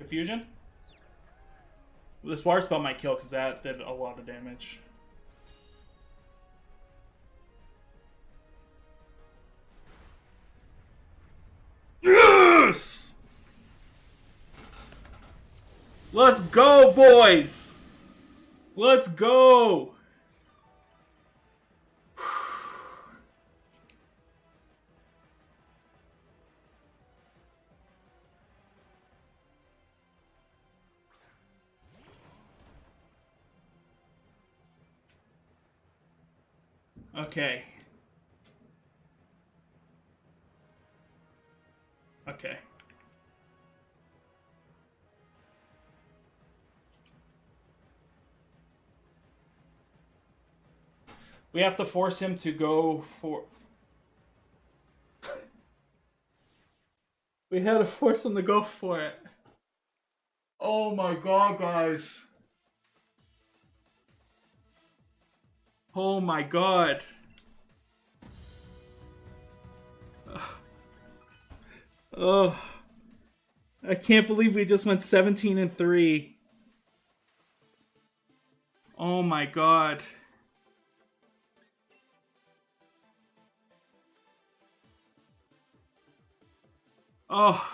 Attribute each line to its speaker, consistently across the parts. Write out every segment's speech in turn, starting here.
Speaker 1: Confusion? This water spell might kill because that did a lot of damage. Yes! Let's go, boys! Let's go! Okay. Okay. We have to force him to go for... We had to force him to go for it. Oh my god, guys. Oh my god. Oh. I can't believe we just went 17-3. Oh my god. Oh.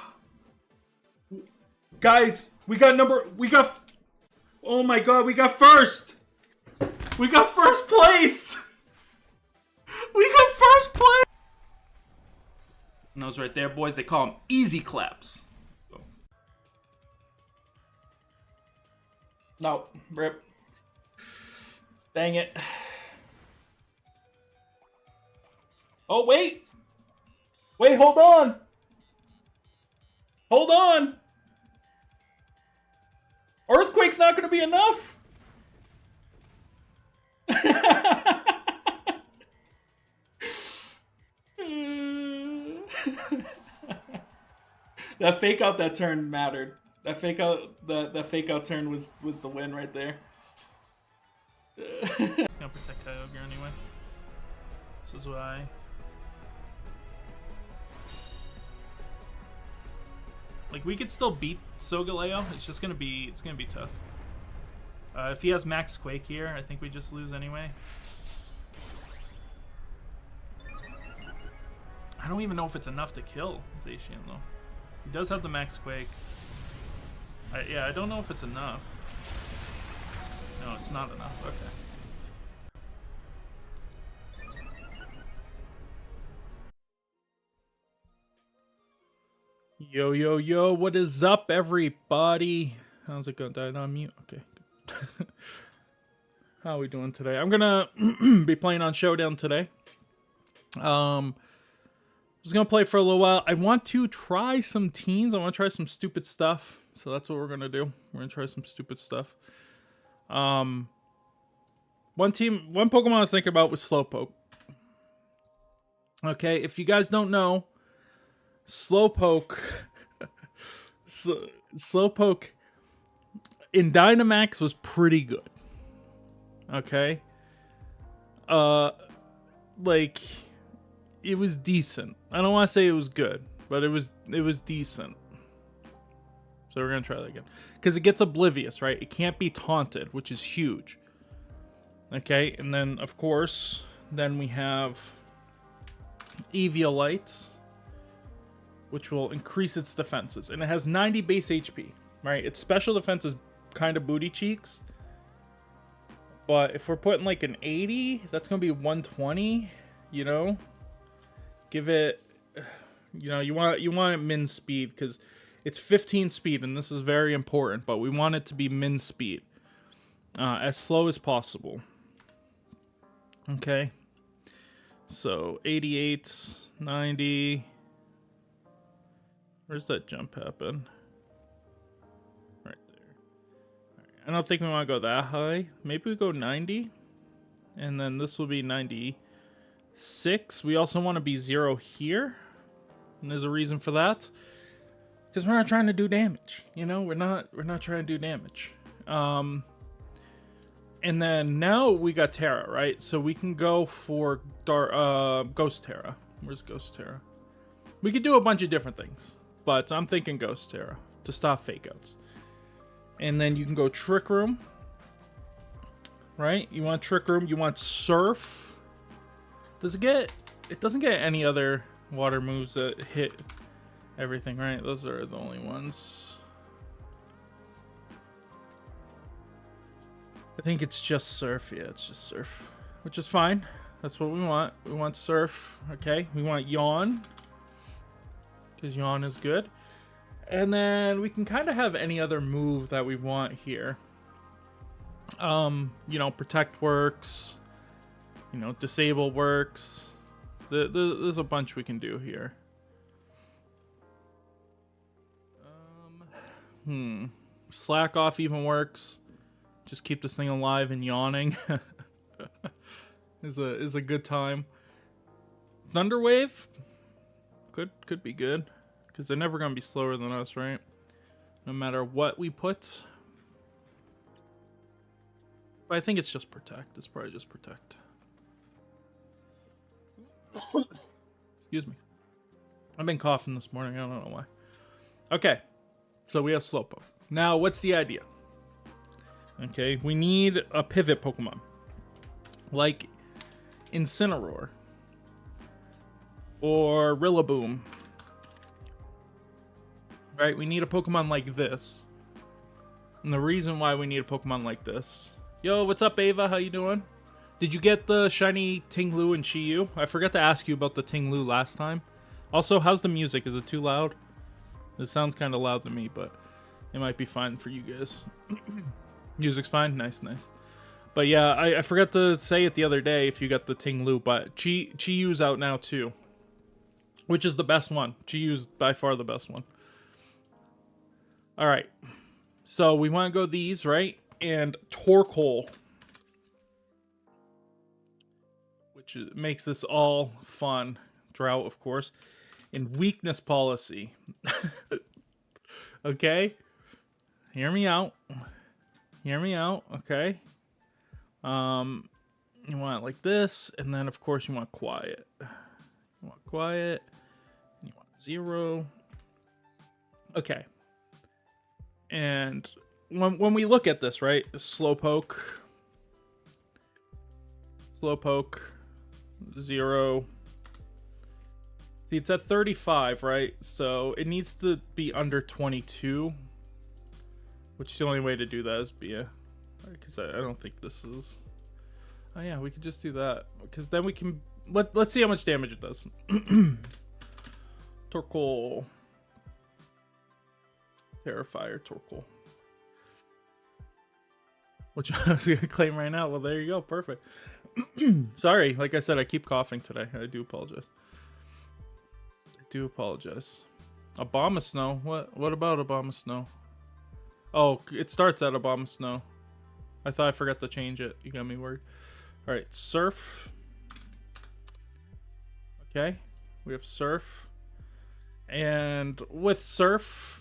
Speaker 1: Guys, oh my god, we got first. We got first place. We got first place. And those right there, boys, they call them easy claps. No, rip. Dang it. Oh, wait. Wait, hold on. Hold on. Earthquake's not going to be enough. That fake out that turn mattered. That fake out turn was the win right there.
Speaker 2: Just gonna protect Kyogre anyway. This is why. Like, we could still beat Solgaleo. It's gonna be tough. If he has Max Quake here, I think we just lose anyway. I don't even know if it's enough to kill Zacian though. He does have the Max Quake. Yeah, I don't know if it's enough. No, it's not enough. Okay. Yo, yo, yo, what is up, everybody? How's it going? Did I unmute? Okay. How are we doing today? I'm gonna be playing on Showdown today. Just gonna play for a little while. I want to try some teams. I want to try some stupid stuff. So that's what we're gonna do. We're gonna try some stupid stuff. One Pokemon I was thinking about was Slowpoke. Okay, if you guys don't know, Slowpoke in Dynamax was pretty good. Okay. Like, it was decent. I don't want to say it was good, but it was decent. So we're gonna try that again. Because it gets oblivious, right? It can't be taunted, which is huge. Okay, and then of course, then we have Eviolite, which will increase its defenses. And it has 90 base HP, right? Its special defense is kind of booty cheeks. But if we're putting like an 80, that's going to be 120, you know? Give it, you know, you want it min speed because it's 15 speed and this is very important, but we want it to be min speed. As slow as possible. Okay. So 88, 90. Where's that jump happen? Right there. Right. I don't think we want to go that high. Maybe we go 90. And then this will be 96. We also want to be 0 here. And there's a reason for that. Because we're not trying to do damage. You know, we're not trying to do damage. And then now we got Terra, right? So we can go for Ghost Terra. Where's Ghost Terra? We could do a bunch of different things. But I'm thinking Ghost Terra to stop fake outs. And then you can go Trick Room. Right? You want Trick Room. You want Surf. It doesn't get any other water moves that hit everything, right? Those are the only ones. I think it's just Surf. Yeah, it's just Surf. Which is fine. That's what we want. We want Surf. Okay. We want Yawn. Because Yawn is good. And then we can kind of have any other move that we want here. You know, Protect works. You know, Disable works. There's a bunch we can do here. Slack Off even works. Just keep this thing alive and yawning. is a good time. Thunderwave could be good. Because they're never going to be slower than us, right? No matter what we put. But I think it's just Protect. It's probably just Protect. Excuse me. I've been coughing this morning. I don't know why. Okay. So we have Slowpoke. Now, what's the idea? Okay. We need a pivot Pokemon. Like Incineroar. Or Rillaboom. Right, we need a Pokemon like this. And the reason why we need a Pokemon like this... Yo, what's up, Ava? How you doing? Did you get the shiny Tinglu and Chi-Yu? I forgot to ask you about the Tinglu last time. Also, how's the music? Is it too loud? It sounds kind of loud to me, but it might be fine for you guys. Music's fine? Nice, nice. But yeah, I forgot to say it the other day if you got the Tinglu, but Chi-Yu's out now too. Which is the best one. Chi-Yu's by far the best one. Alright, so we want to go these, right? And Torkoal, which makes this all fun. Drought, of course. And Weakness Policy. Okay? Hear me out. Hear me out, okay? You want it like this, and then, of course, you want Quiet. You want Quiet, and you want 0. Okay. And when we look at this, right? Slowpoke, 0. See, it's at 35, right? So it needs to be under 22. Which the only way to do that is via... Because I don't think this is... Oh yeah, we could just do that. Because then we can... Let's see how much damage it does. Torkoal. Terrifier Torkoal. Which I was going to claim right now. Well, there you go. Perfect. Sorry. Like I said, I keep coughing today. I do apologize. Abomasnow? What about Abomasnow? Oh, it starts at Abomasnow. I thought I forgot to change it. You got me worried. Alright, Surf. Okay. We have Surf. And with Surf...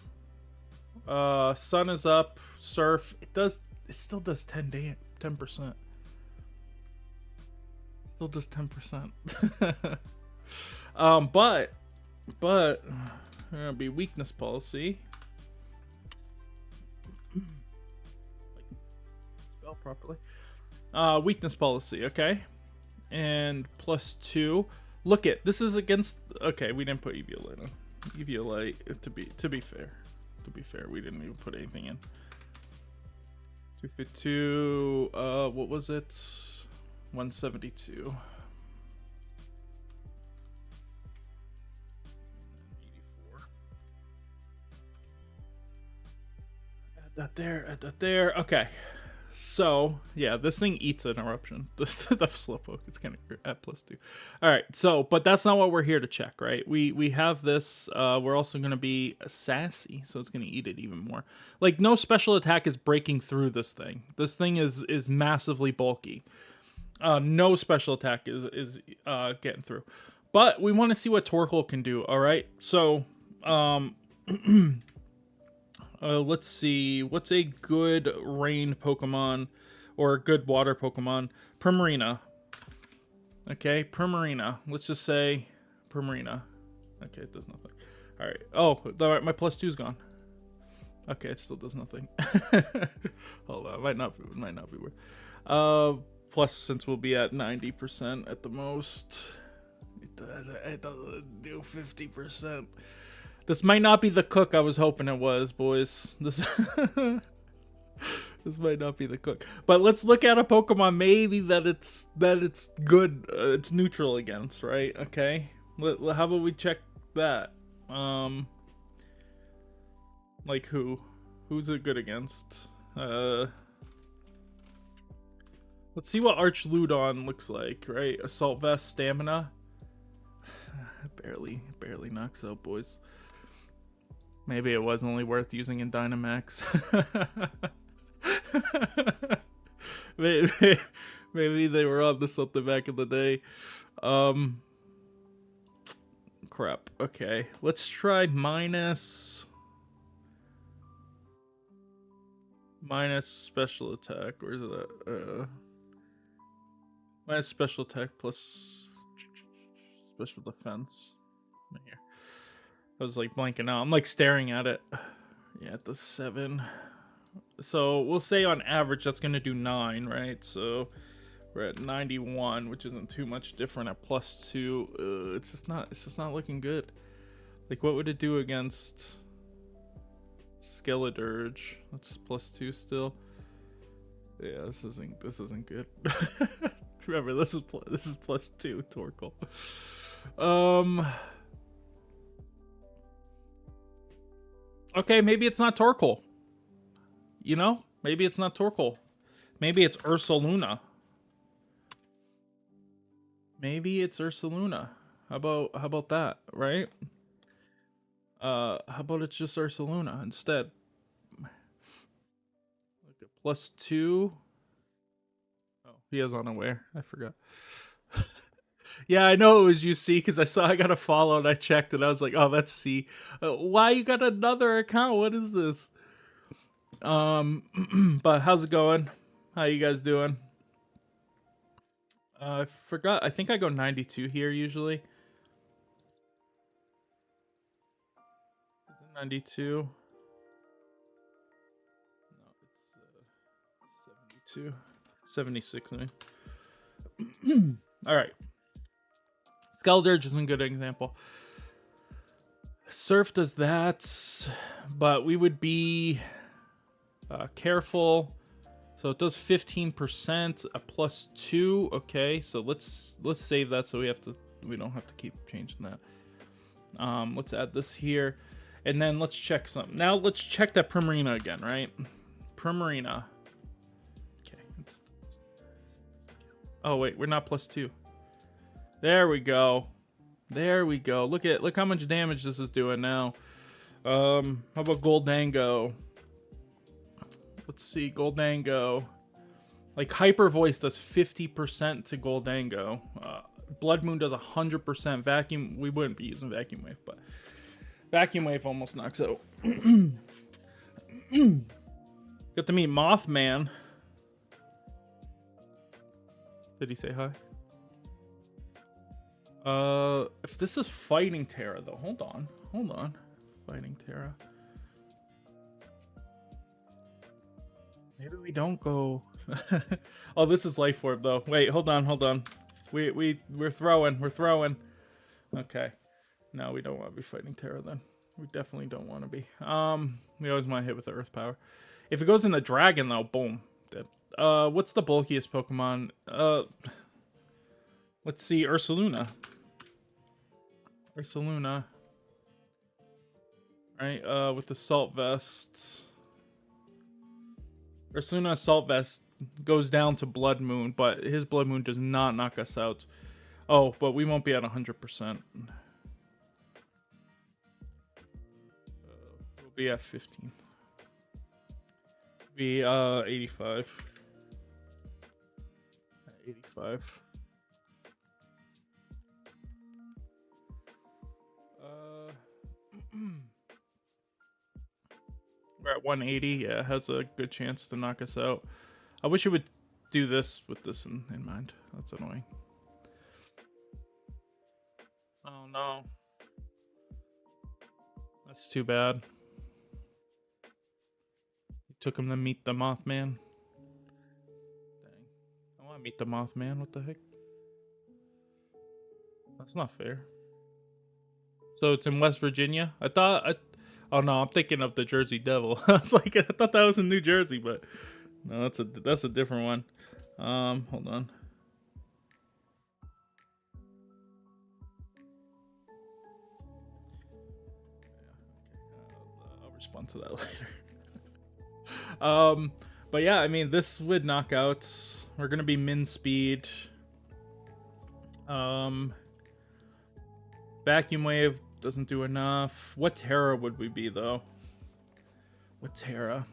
Speaker 2: Sun is up. Surf. It still does 10%. Still does 10%. But gonna be Weakness Policy. Spell properly. Weakness Policy, okay. And +2. Look it. This is against. Okay, we didn't put Eviolite on. Eviolite, to be fair. To be fair, we didn't even put anything in. 252, what was it? 172. 84. Add that there. Okay. So, yeah, this thing eats an eruption. The Slowpoke, it's kind of at +2. All right, so, but that's not what we're here to check, right? We have this, we're also going to be sassy, so it's going to eat it even more. Like, no special attack is breaking through this thing. This thing is massively bulky. No special attack is getting through. But we want to see what Torkoal can do, all right? So, let's see. What's a good rain Pokemon or a good water Pokemon? Primarina. Okay, Primarina. Let's just say Primarina. Okay, it does nothing. All right. Oh, my +2's gone. Okay, it still does nothing. Hold on, might not be worth. Plus, since we'll be at 90% at the most, it doesn't do 50%. This might not be the cook I was hoping it was, boys. This this might not be the cook. But let's look at a Pokemon maybe that it's good. It's neutral against, right? Okay. How about we check that? Like who? Who's it good against? Let's see what Archludon looks like, right? Assault Vest, Stamina. barely knocks out, boys. Maybe it was only worth using in Dynamax. maybe they were on to something back in the day. Crap. Okay, let's try minus special attack. Where's that? Minus special attack plus special defense. Here. I was like blanking out. I'm like staring at it. Yeah, at the 7. So we'll say on average that's gonna do 9, right? So we're at 91, which isn't too much different at plus 2. It's just not looking good. Like, what would it do against Skeledirge? That's plus 2 still. Yeah, this isn't good. Remember, this is plus 2 Torkoal. Okay, maybe it's not Torkoal. You know, maybe it's not Torkoal. Maybe it's Ursaluna. Maybe it's Ursaluna. How about that, right? How about it's just Ursaluna instead? Look at plus 2. Oh, he is unaware. I forgot. Yeah, I know it was UC because I got a follow and I checked and I was like, oh, that's C. Why you got another account? What is this? But how's it going? How you guys doing? I forgot. I think I go 92 here usually. Is it 92? No, it's 72. 76, I mean. All right. Skeledirge isn't a good example. Surf does that, but we would be careful. So it does 15%, a plus 2. Okay, so let's save that so we don't have to keep changing that. Let's add this here, and then let's check something. Now let's check that Primarina again, right? Primarina. Okay. Oh wait, we're not plus 2. There we go. There we go. Look how much damage this is doing now. How about Goldango? Let's see, Goldango. Like Hyper Voice does 50% to Goldango. Blood Moon does 100%. Vacuum, we wouldn't be using Vacuum Wave, but Vacuum Wave almost knocks out. Get to meet Mothman. Did he say hi? If this is Fighting Terra, though, hold on. Fighting Terra. Maybe we don't go. Oh, this is Life Orb, though. Wait, hold on. We're throwing. Okay. No, we don't want to be Fighting Terra then. We definitely don't want to be. We always want to hit with the Earth Power. If it goes in the Dragon, though, boom. Dead. What's the bulkiest Pokemon? Let's see, Ursaluna. Right, with the Assault Vest. Ursaluna Assault Vest goes down to Blood Moon, but his Blood Moon does not knock us out. Oh, but we won't be at 100%. We'll be at 15. Be 85. 85. We're at 180. Yeah, has a good chance to knock us out. I wish it would do this with this in mind. That's annoying. Oh no. That's too bad. took him to meet the Mothman. Dang. I want to meet the Mothman. What the heck? That's not fair. So it's in West Virginia? Oh no, I'm thinking of the Jersey Devil. I was like, I thought that was in New Jersey, but no, that's a different one. Hold on. I'll respond to that later. But yeah, I mean, this with knockouts, we're gonna be min speed. Vacuum wave doesn't do enough. What Terra would we be though? What Terra?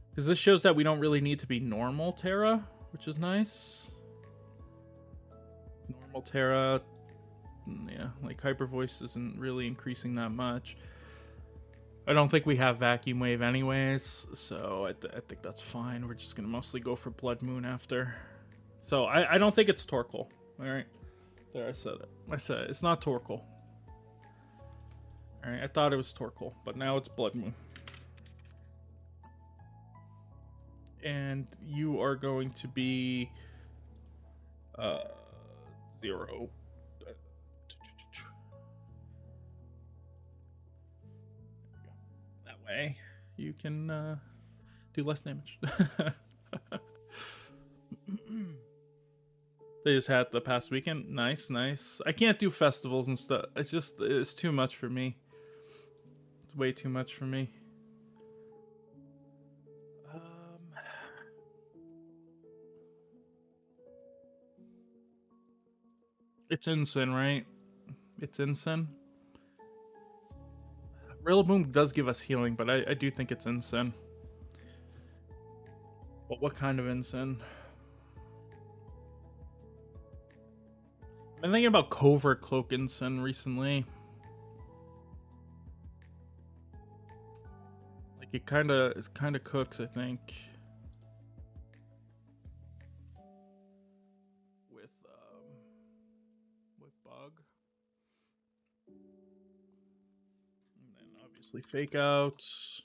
Speaker 2: Because this shows that we don't really need to be normal Terra, which is nice. Normal Terra, yeah, like Hyper Voice isn't really increasing that much. I don't think we have Vacuum Wave anyways, so I think that's fine. We're just going to mostly go for Blood Moon after. So I don't think it's Torkoal. Alright, there, I said it. I said it. It's not Torkoal. Alright, I thought it was Torkoal, but now it's Blood Moon. And you are going to be 0. That way you can do less damage. They just had the past weekend. Nice, nice. I can't do festivals and stuff. It's too much for me. It's way too much for me. It's Ensign, right? It's Ensign. Rillaboom does give us healing, but I do think it's Ensign. But what kind of Ensign? I've been thinking about Covert Cloak Ensign recently. Like it kind of cooks, I think. With Bug. And then obviously Fake Outs,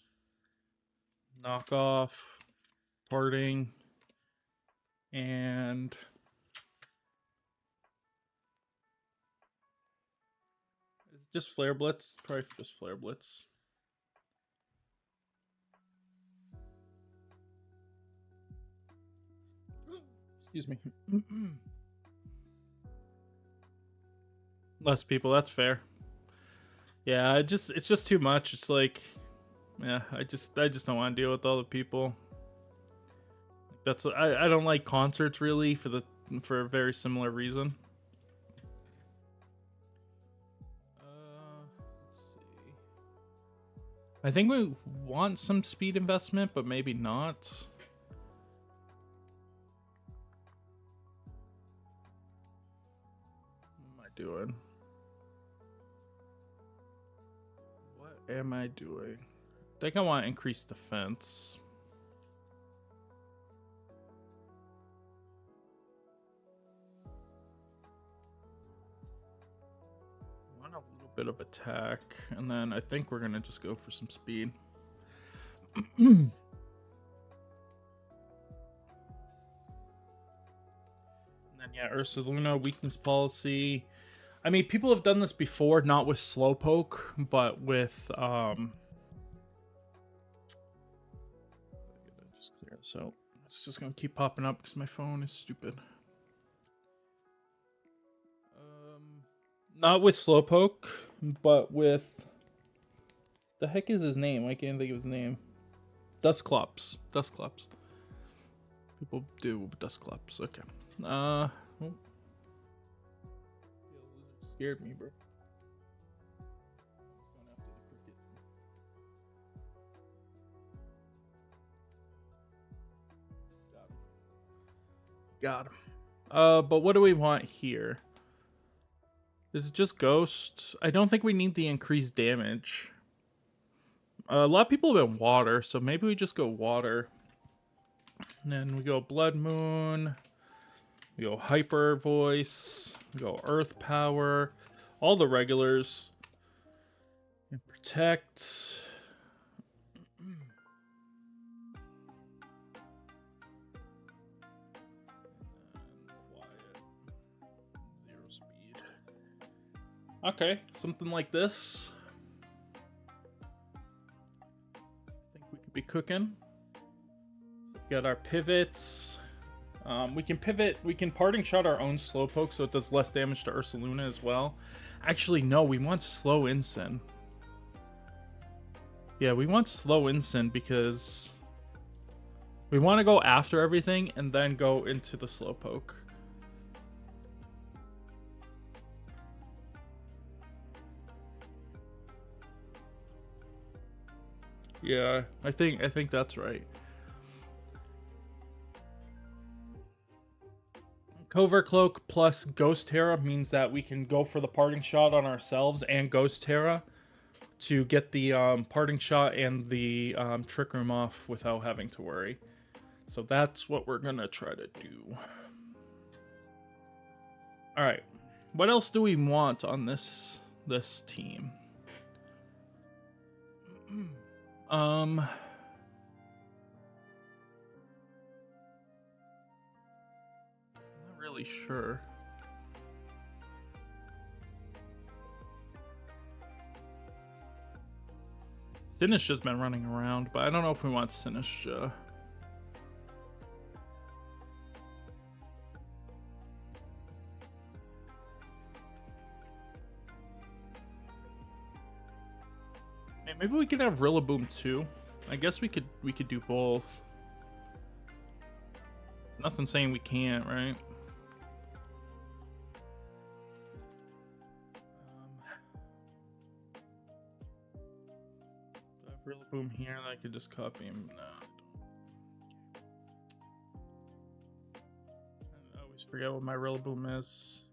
Speaker 2: Knockoff, Parting, and is it just Flare Blitz? Probably just Flare Blitz. Excuse me. Less people, that's fair. Yeah, it's just too much. It's like, yeah, I just don't want to deal with all the people. I don't like concerts really for a very similar reason. Let's see. I think we want some speed investment, but maybe not. What am I doing? What am I doing? I think I want to increase defense. I want a little bit of attack, and then I think we're gonna just go for some speed. And then yeah, Ursaluna, weakness policy. I mean, people have done this before, not with Slowpoke, but with just clear this out. It's just gonna keep popping up because my phone is stupid. Not with Slowpoke, but with the heck is his name? I can't think of his name. Dusclops. Dusclops. People do Dusclops. Okay. Oh. Scared me, bro. Got him. But what do we want here? Is it just Ghost? I don't think we need the increased damage. A lot of people have been Water, so maybe we just go Water. And then we go Blood Moon. We go Hyper Voice. We go Earth Power. All the regulars. And Protect. Okay, something like this. I think we could be cooking. Got our pivots. We can pivot. We can parting shot our own slowpoke so it does less damage to Ursaluna as well. Actually, no, we want slow Ensign. Yeah, we want slow Ensign because we want to go after everything and then go into the slowpoke. Yeah, I think that's right. Covert Cloak plus Ghost Terra means that we can go for the parting shot on ourselves and Ghost Terra to get the parting shot and the trick room off without having to worry. So that's what we're gonna try to do. All right, what else do we want on this team? Not really sure. Sinistcha's been running around, but I don't know if we want Sinistcha. Hey, maybe we could have Rillaboom too. I guess we could do both. Nothing saying we can't, right? Rillaboom here, and I could just copy him. No. I always forget what my Rillaboom is.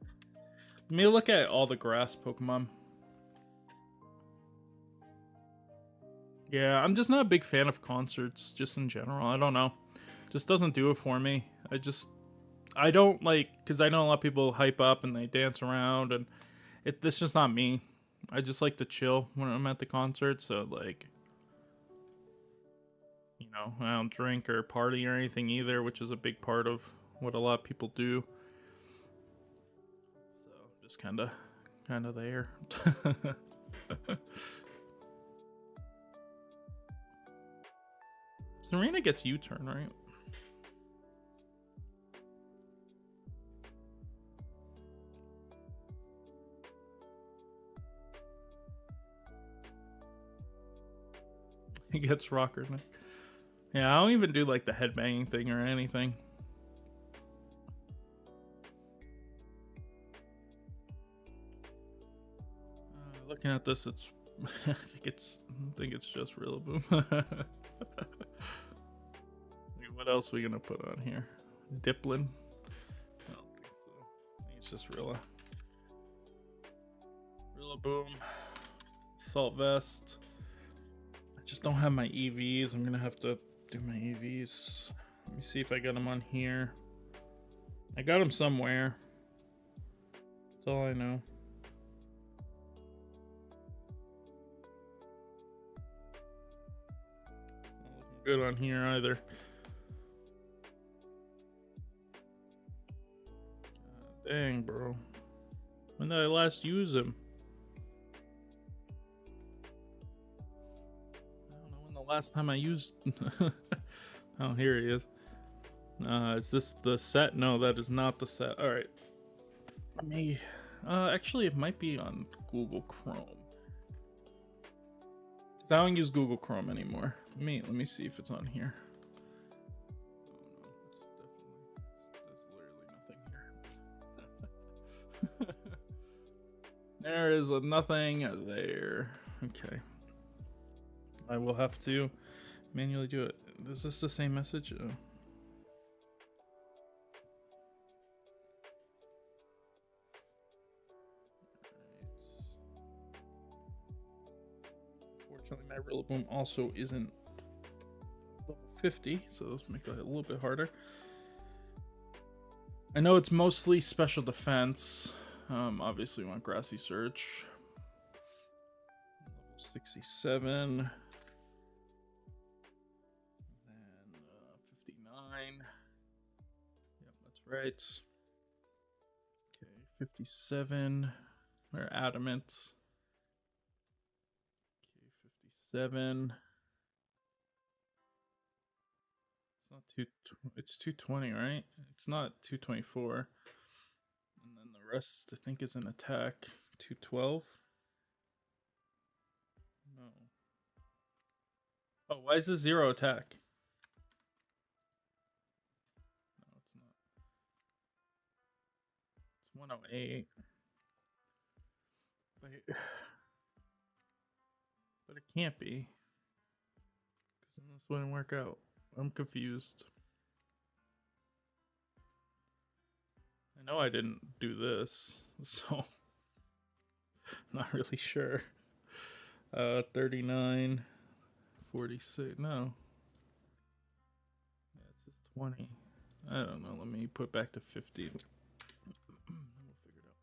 Speaker 2: Let me look at all the grass Pokemon. Yeah, I'm just not a big fan of concerts, just in general. I don't know. Just doesn't do it for me. I don't like, because I know a lot of people hype up and they dance around, and it's just not me. I just like to chill when I'm at the concert, so like, you know, I don't drink or party or anything either, which is a big part of what a lot of people do. So just kind of there. Serena gets U-turn, right? He gets rocker. Yeah, I don't even do like the headbanging thing or anything. Looking at this, it's I think it's just Rillaboom. What else are we gonna put on here? Dipplin? I don't think so. I think it's just Rillaboom. Salt Vest. I just don't have my EVs. I'm gonna have to do my EVs. Let me see if I got them on here. I got them somewhere. That's all I know. Not looking good on here either. God dang, bro. When did I last use him? Last time I used oh, here he is. Is this the set? No, that is not the set. All right, let me actually it might be on Google Chrome, because I don't use Google Chrome anymore. Let me see if it's on here. Oh no, there's literally nothing here. There is a nothing there. Okay, I will have to manually do it. Is this the same message? Oh. Fortunately, my Rillaboom also isn't level 50, so let's make it a little bit harder. I know it's mostly special defense. Obviously, we want Grassy Surge. Level 67. 59. Yep, that's right. Okay, 57. or adamant. Okay, 57. It's not it's 220, right? It's not 224. And then the rest I think is an attack. 212. No. Oh, why is this 0 attack? No, it's not. It's 108. But it can't be. Because this wouldn't work out. I'm confused. I know I didn't do this, so I'm not really sure. 39, 46. No. Yeah, it's just 20. I don't know. Let me put back to 50. We'll figure it out.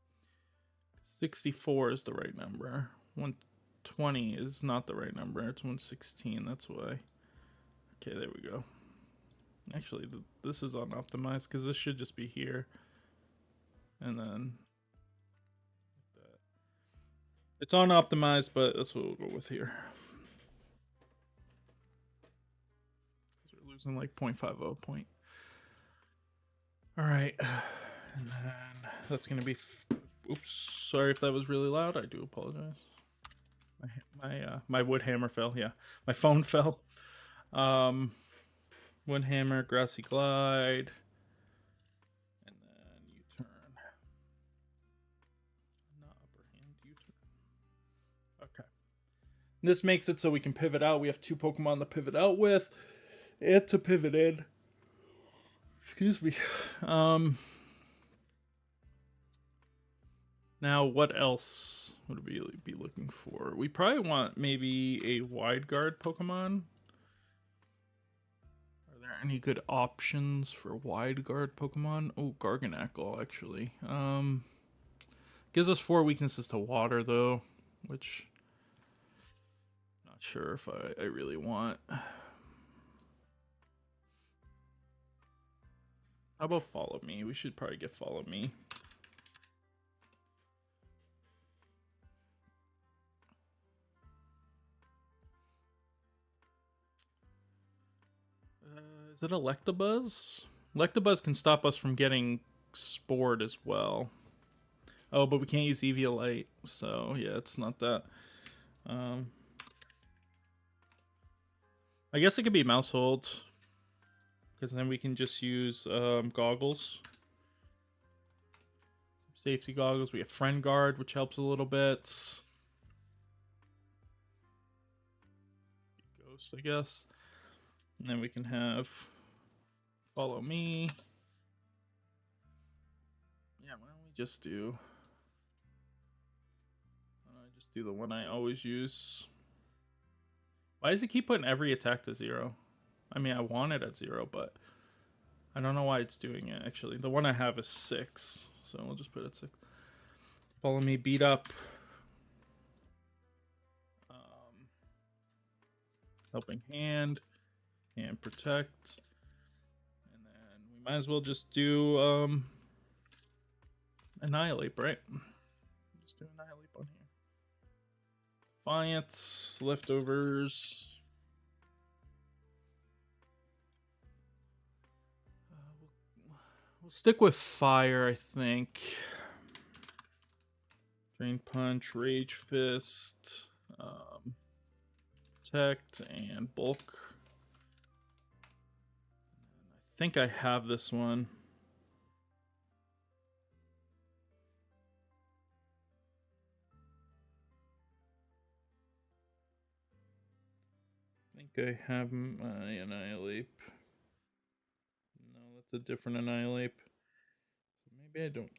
Speaker 2: 64 is the right number. 120 is not the right number. It's 116. That's why. Okay, there we go. Actually, this is unoptimized because this should just be here. And then that. It's unoptimized, but that's what we'll go with here. We're losing like 0.50 point. All right, and then that's gonna be. Oops, sorry if that was really loud. I do apologize. My wood hammer fell. Yeah, my phone fell. Wood hammer, grassy glide. Okay. This makes it so we can pivot out. We have 2 Pokemon to pivot out with and to pivot in. Excuse me. Now, what else would we be looking for? We probably want maybe a wide guard Pokemon. Are there any good options for wide guard Pokemon? Oh, Garganacl, actually. Gives us 4 weaknesses to water, though, which not sure if I really want. How about Follow Me? We should probably get Follow Me. Is it Electabuzz? Electabuzz can stop us from getting Spored as well. Oh, but we can't use Eviolite, so yeah, it's not that. I guess it could be Mousehold, because then we can just use goggles. Safety goggles. We have Friend Guard, which helps a little bit. Ghost, I guess. And then we can have Follow Me. Yeah, why don't we just do... the one I always use. Why does it keep putting every attack to 0? I mean, I want it at 0, but I don't know why it's doing it, actually. The one I have is 6, so we'll just put it at 6. Follow Me, Beat Up. Helping Hand. And Protect. And then we might as well just do Annihilate, right? Just do Annihilate on here. Defiance, Leftovers. We'll stick with Fire, I think. Drain Punch, Rage Fist, Protect, and Bulk. I think I have this one. I think I have my Annihilate. No, that's a different Annihilate. So maybe I don't.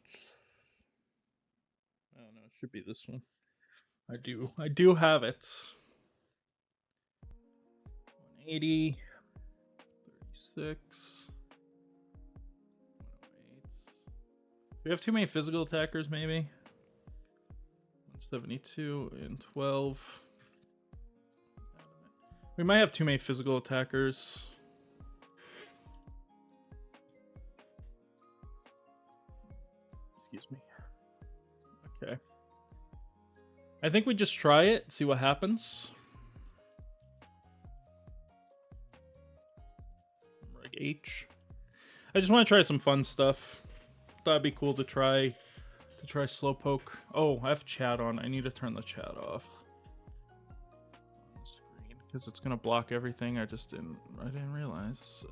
Speaker 2: Oh no, it should be this one. I do have it. 180, 36, 108. Do we have too many physical attackers, maybe? 172 and 12. We might have too many physical attackers. Excuse me. Okay. I think we just try it, see what happens. Reg H. I just want to try some fun stuff. That'd be cool to try Slowpoke. Oh, I have chat on. I need to turn the chat off on the screen because it's gonna block everything. I didn't realize.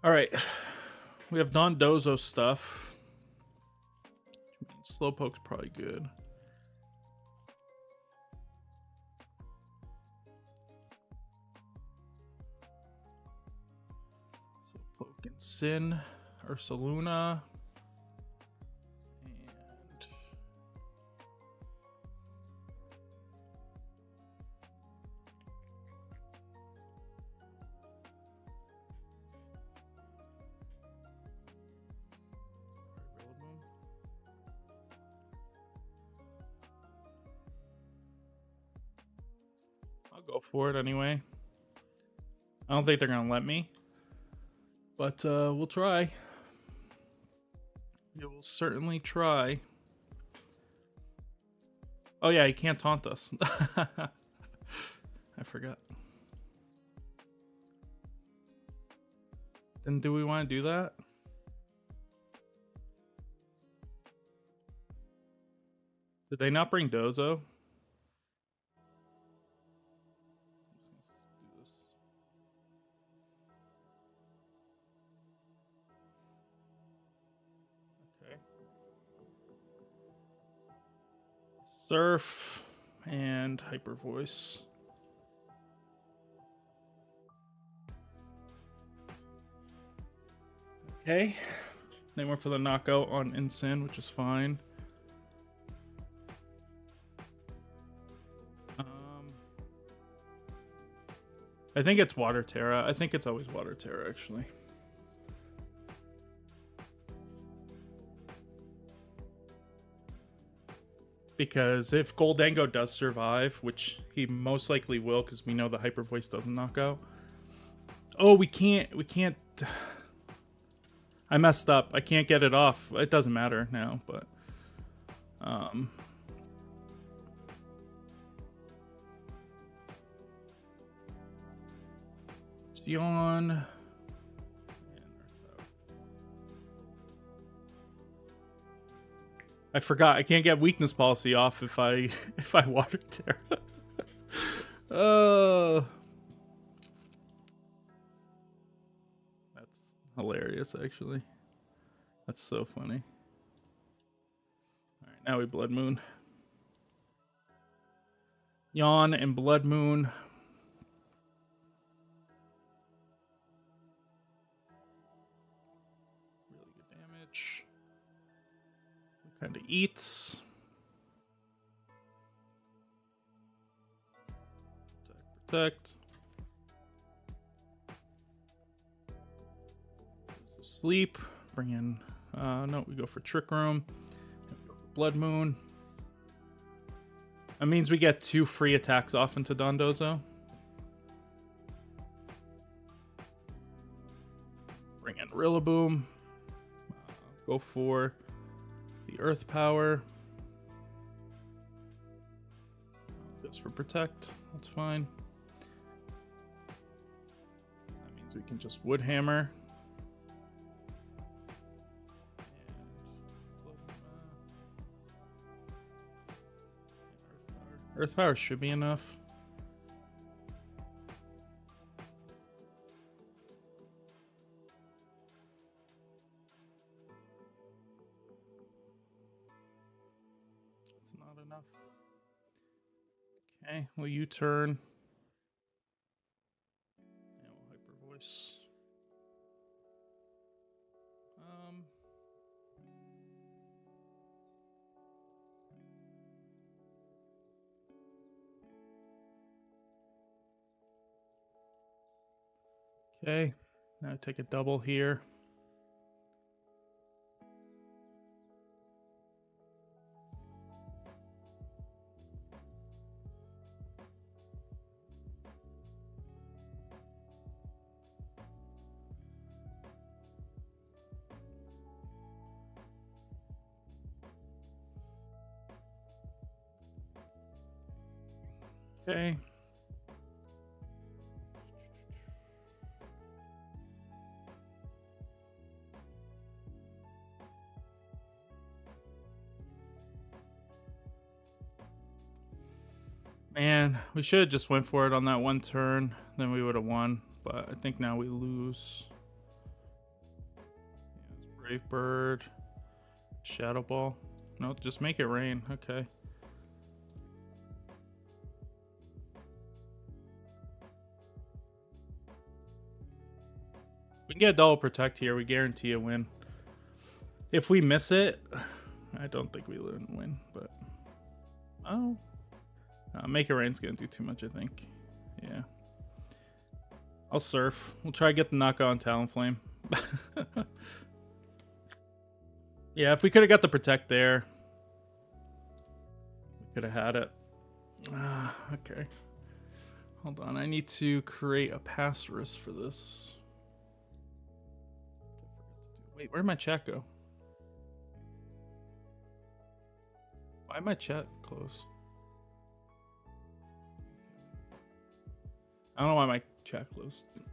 Speaker 2: All right, we have Dondozo stuff. Slowpoke's probably good. Slowpoke and Sin, Ursaluna, and I'll go for it anyway. I don't think they're gonna let me, but we'll try. We will certainly try. Oh yeah, he can't taunt us. I forgot. Then do we want to do that? Did they not bring Dozo? Okay. Surf and Hyper Voice. Okay. They went for the knockout on Incin, which is fine. I think it's Water Terra. I think it's always Water Terra, actually. Because if Goldango does survive, which he most likely will, because we know the Hyper Voice doesn't knock out. Oh, we can't. I messed up. I can't get it off. It doesn't matter now, but Yawn. I forgot. I can't get weakness policy off if I Water Terra. Oh, that's hilarious. Actually, that's so funny. All right, now we Blood Moon. Yawn and Blood Moon. Really good damage. Kind of eats. Protect. Sleep. Bring in. No, we go for Trick Room. We go for Blood Moon. That means we get 2 free attacks off into Dondozo. Bring in Rillaboom. Go for the Earth Power. Goes for Protect. That's fine. That means we can just Wood Hammer. Earth Power should be enough. It's not enough. Okay, well, you turn. Yeah, we'll Hyper Voice. Okay, now take a double here. Okay. Man, we should have just went for it on that one turn. Then we would have won. But I think now we lose. Yeah, it's Brave Bird. Shadow Ball. No, just make it rain. Okay. We can get a double protect here. We guarantee a win. If we miss it, I don't think we win, but... Oh. Make it rain's gonna do too much, I think. Yeah. I'll surf. We'll try to get the knockout on Talonflame. Yeah, if we could have got the protect there, we could have had it. Okay. Hold on, I need to create a pass risk for this. Wait, where'd my chat go? Why'd my chat close? I don't know why my chat closed. This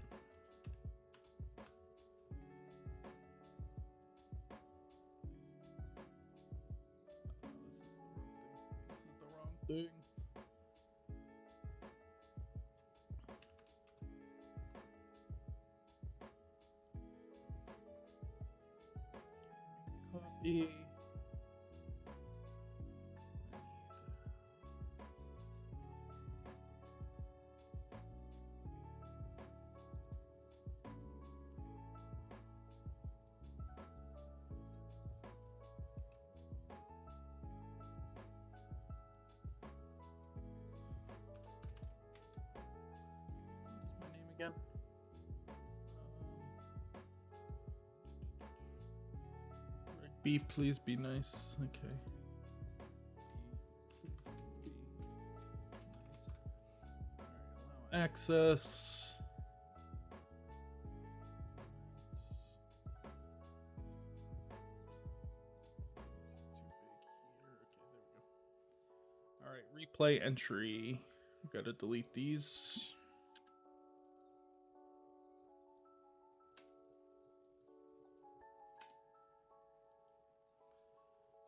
Speaker 2: is the wrong thing. Copy. What's my name again? B, please be nice. Okay. Allow access. All right, replay entry. Got to delete these.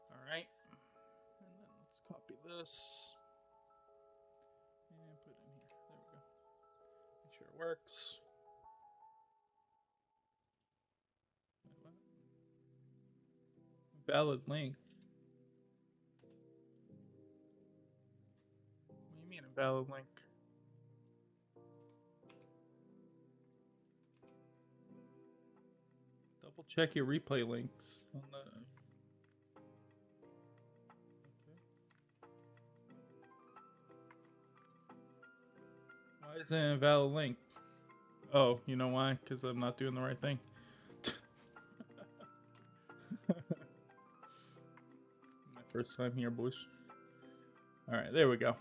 Speaker 2: All right, and then let's copy this and put it in here. There we go. Make sure it works. What? Valid link. What do you mean a valid link? Double check your replay links on the. Why isn't it a valid link? Oh, you know why? Because I'm not doing the right thing. My first time here, boys. All right, there we go.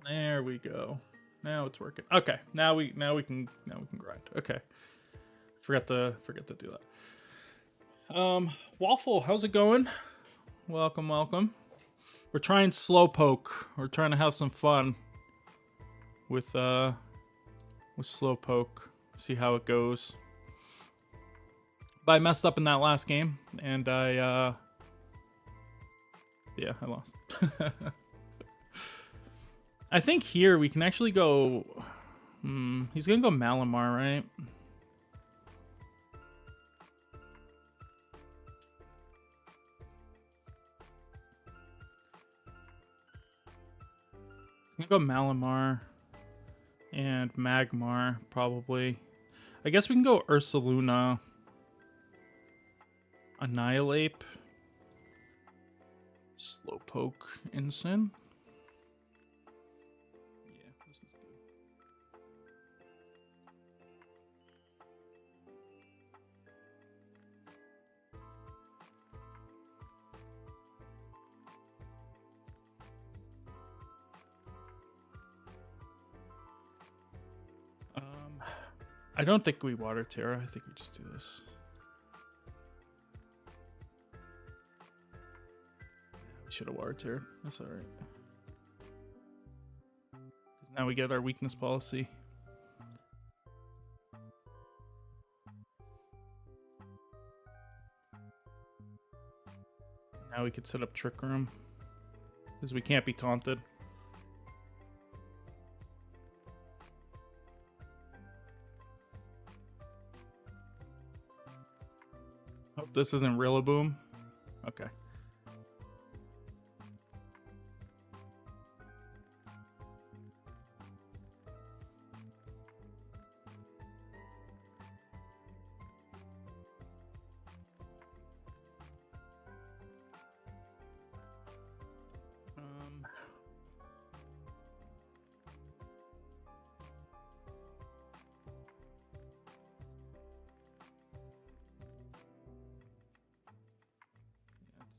Speaker 2: There we go. Now it's working. Okay, now we can grind. Okay, forgot to do that. Waffle, how's it going? Welcome, welcome. We're trying Slowpoke. We're trying to have some fun with Slowpoke. See how it goes. But I messed up in that last game, and I lost. I think here we can actually go. He's gonna go Malamar, right? He's gonna go Malamar and Magmar, probably. I guess we can go Ursaluna, Annihilate, Slowpoke, Ensign. Yeah, this is good. I don't think we Water Terra. I think we just do this. We should have Water Terra. That's alright. Now we get our weakness policy. Now we could set up Trick Room. Because we can't be taunted. Oh, this isn't Rillaboom. Okay.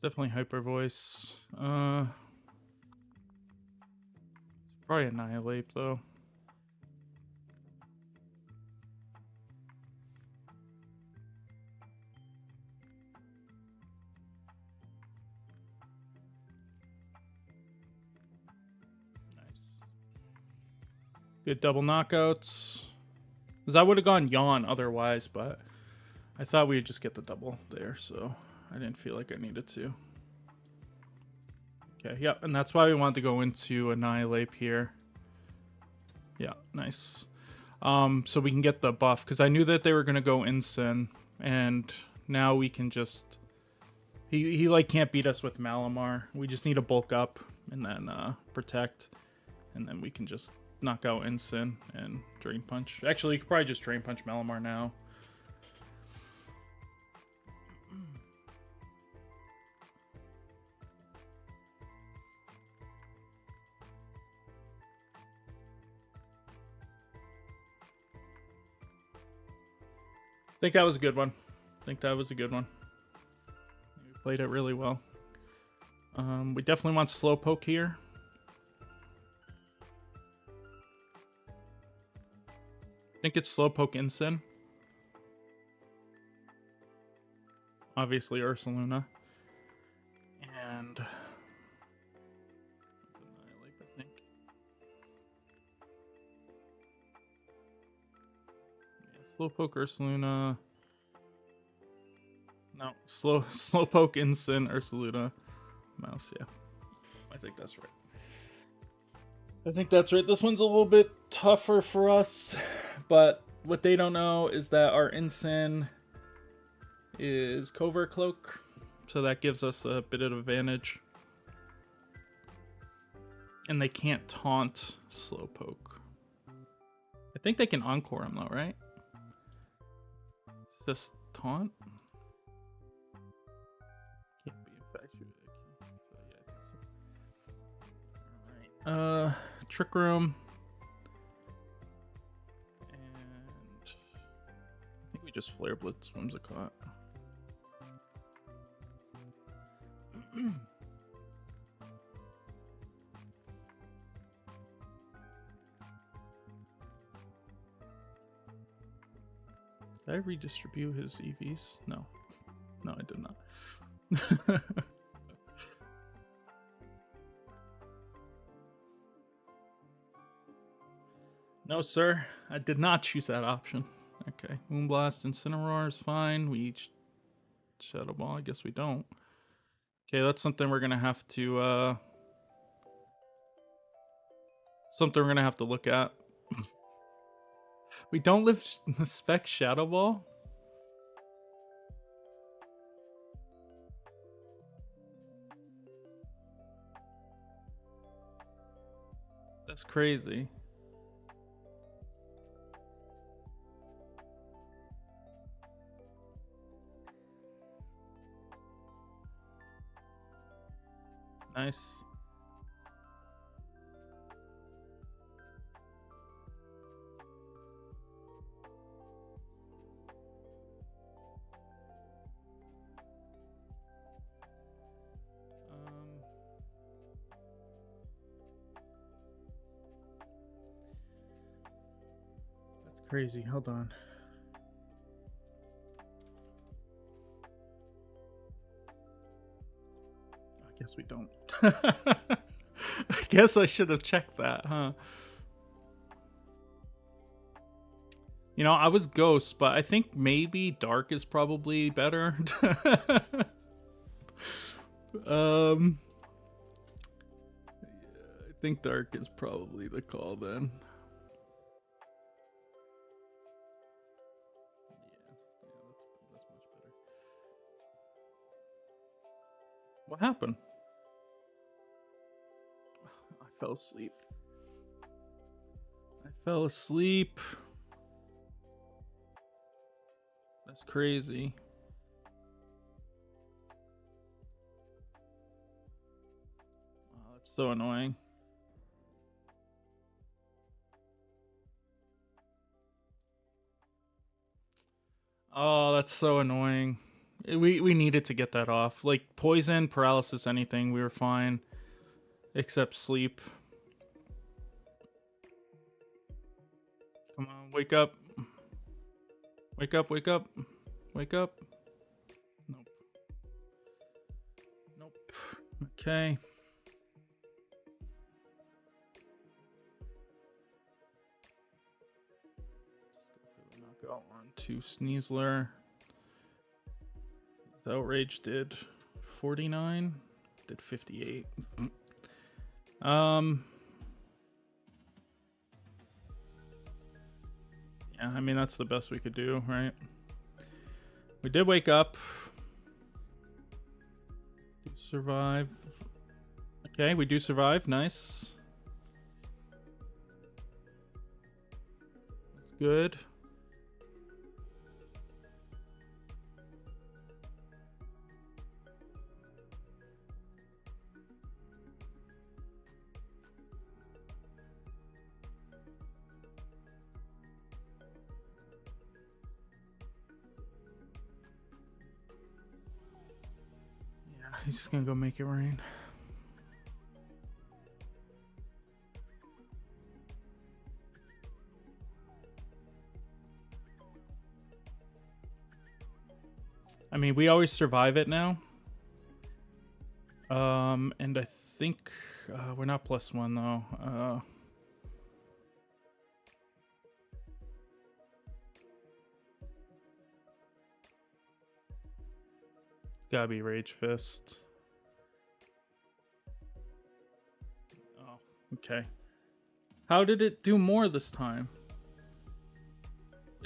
Speaker 2: Definitely Hyper Voice. It's probably Annihilate though. Nice. Good double knockouts. Because I would have gone Yawn otherwise, but I thought we'd just get the double there, so I didn't feel like I needed to. Okay, yep, and that's why we wanted to go into Annihilate here. Yeah, nice. So we can get the buff, because I knew that they were going to go Incin, and now we can just... He like can't beat us with Malamar. We just need to bulk up and then protect, and then we can just knock out Incin and Drain Punch. Actually, you could probably just Drain Punch Malamar now. I think that was a good one. We played it really well. We definitely want Slowpoke here. I think it's Slowpoke Incin. Obviously Ursaluna. And... Annihilate, I think. Slowpoke, Ursaluna. No, Slowpoke, Incin, Ursaluna, Mouse. Yeah, I think that's right. This one's a little bit tougher for us, but what they don't know is that our Incin is Covert Cloak, so that gives us a bit of advantage. And they can't taunt Slowpoke. I think they can Encore him though, right? It's just taunt. Can't be infatuated. So yeah, I think so. Alright. Trick Room. And I think we just Flare Blitz Whimsicott. Did I redistribute his EVs? No. No, I did not. No, sir. I did not choose that option. Okay. Moonblast, Incineroar is fine. We each Shadow Ball. I guess we don't. Okay, that's something we're gonna have to look at. We don't live spec Shadow Ball. That's crazy. Nice. That's crazy. Hold on. I guess we don't. I guess I should have checked that, huh? You know, I was Ghost, but I think maybe Dark is probably better. I think Dark is probably the call then. That's much better. What happened? I fell asleep. I fell asleep. That's crazy. Oh, that's so annoying. Oh, that's so annoying. We needed to get that off. Like poison, paralysis, anything, we were fine. Except sleep. Come on, wake up. Wake up, wake up. Wake up. Nope. Nope. Okay. Let's go for the knockout on to Sneasler. His outrage did 49. Did 58. Yeah, I mean, that's the best we could do, right? We did wake up. Survive. Okay, we do survive. Nice. That's good. He's just gonna go make it rain. I mean, we always survive it now. And I think we're not +1 though. It's gotta be Rage Fist. Oh, okay. How did it do more this time?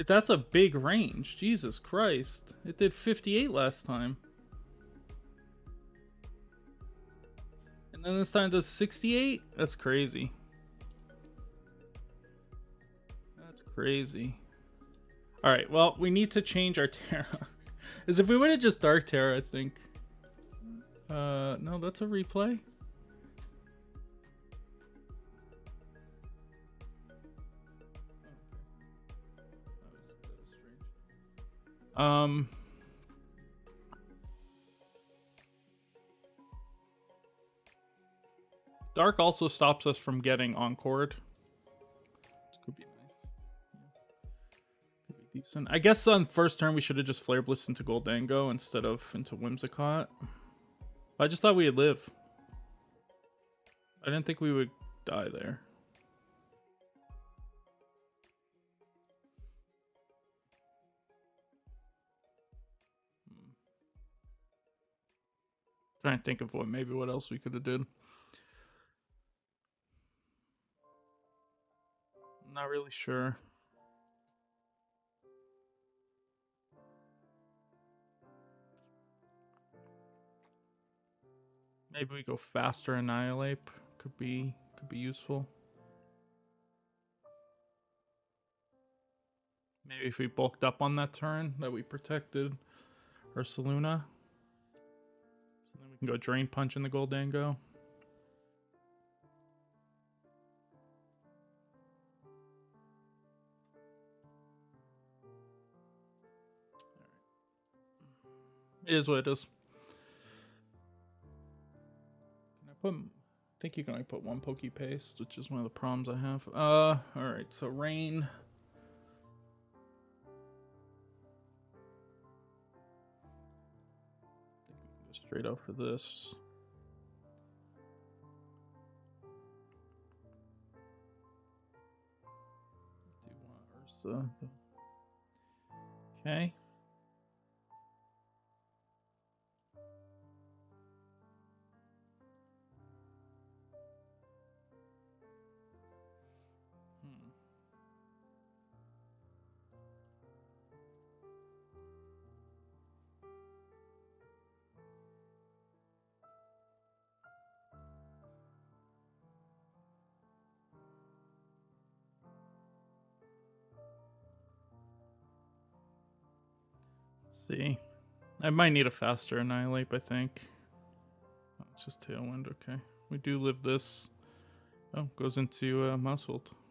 Speaker 2: That's a big range. Jesus Christ. It did 58 last time. And then this time it does 68? That's crazy. That's crazy. Alright, well, we need to change our Terra. As if we would have just Dark Terra, I think. No, that's a replay. Dark also stops us from getting Encored. Could be nice. Could be decent. I guess on first turn we should have just Flare Bliss into Goldango instead of into Whimsicott. I just thought we'd live. I didn't think we would die there. Trying to think of what else we could have did. I'm not really sure. Maybe we go faster Annihilate. Could be useful. Maybe if we bulked up on that turn that we protected Ursaluna. So then we can go Drain Punch in the Goldango. It is what it is. I think you can only put one Poke Paste, which is one of the problems I have. Alright, so Rain. I think we can go straight out for this. Do you want Ursa? Okay. See, I might need a faster Annihilate, I think. Oh, it's just Tailwind, okay. We do live this. Oh, goes into Mousehold. Okay.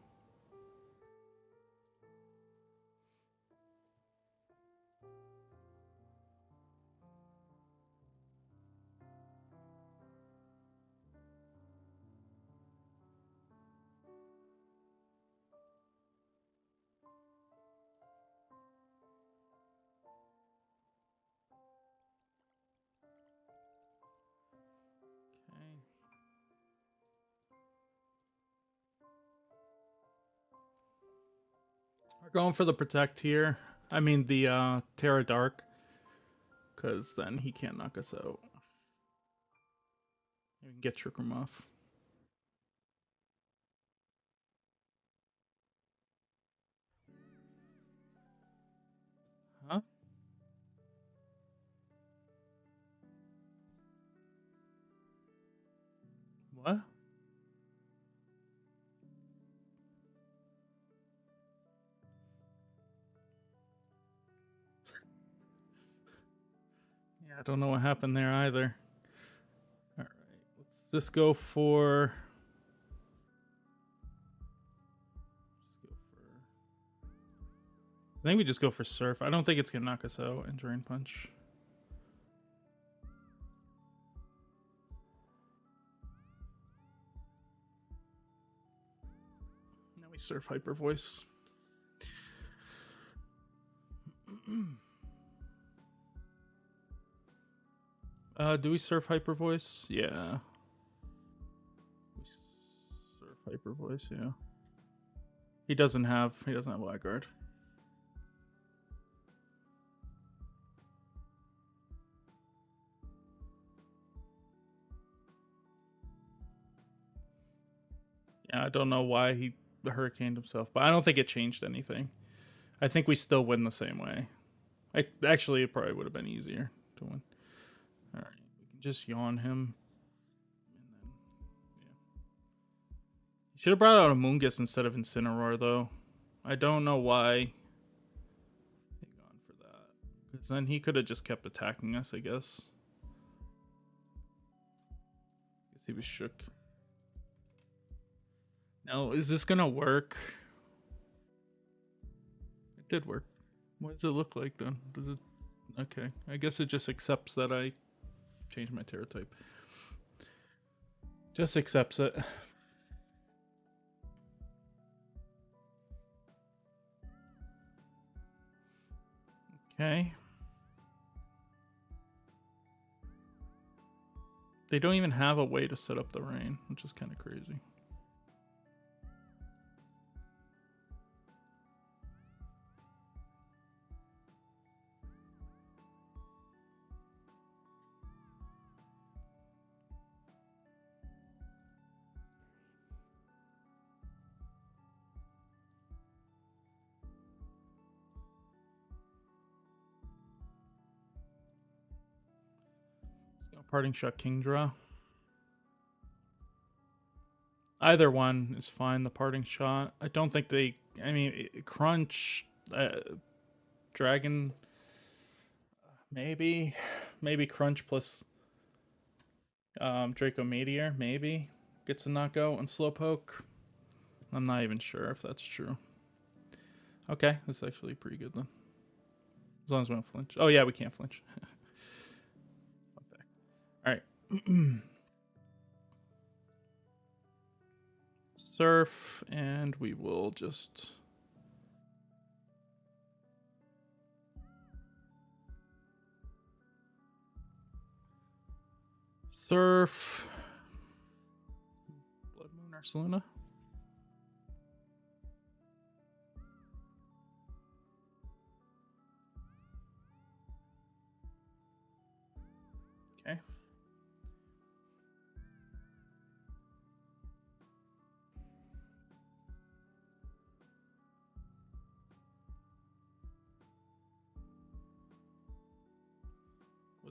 Speaker 2: We're going for the Protect here. I mean the Terra Dark. Because then he can't knock us out. We can get Trick Room off. Huh? What? Yeah, I don't know what happened there either. Alright, let's just go for... I think we just go for Surf. I don't think it's going to knock us out and Drain Punch. Now we Surf Hyper Voice. Do we Surf Hyper Voice? Yeah. We Surf Hyper Voice, yeah. He doesn't have Wild Guard. Yeah, I don't know why he hurricaned himself, but I don't think it changed anything. I think we still win the same way. Actually, it probably would have been easier to win. All right, we can just yawn him. And then, yeah. Should have brought out a Moongus instead of Incineroar, though. I don't know why he gone for that. Because then he could have just kept attacking us, I guess. Guess he was shook. Now, is this gonna work? It did work. What does it look like then? Does it? Okay, I guess it just accepts that I changed my Terra type. Just accepts it. Okay. They don't even have a way to set up the rain, which is kind of crazy. Parting Shot, King Draw. Either one is fine. The Parting Shot. I don't think they... I mean, Crunch... Dragon... Maybe. Maybe Crunch plus... Draco Meteor, maybe. Gets a knockout on Slowpoke. I'm not even sure if that's true. Okay, that's actually pretty good then. As long as we don't flinch. Oh yeah, we can't flinch. Alright. Surf, and we will just... Surf. Blood Moon Arceluna.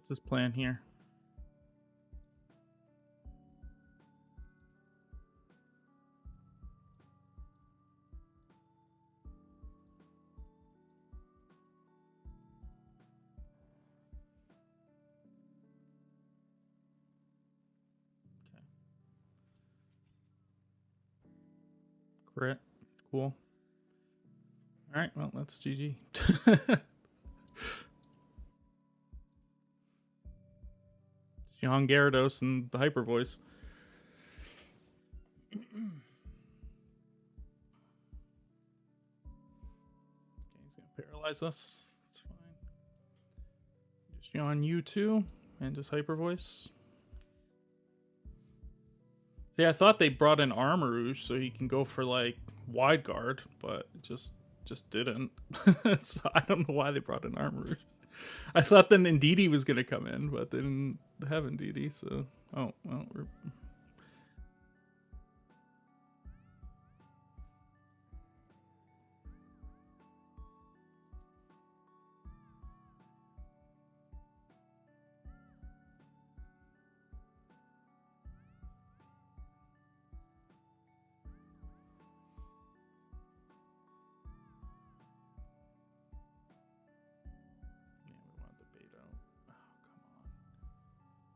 Speaker 2: What's his plan here? Crit. Cool. Alright, well, that's GG. Sean Gyarados and the Hyper Voice. Okay, he's gonna paralyze us. That's fine. Just Sean U2 and just Hyper Voice. See, I thought they brought in Armarouge so he can go for like wide guard, but it just didn't. So I don't know why they brought in Armarouge. I thought then Ndidi was gonna come in, but they didn't have Ndidi, so oh well.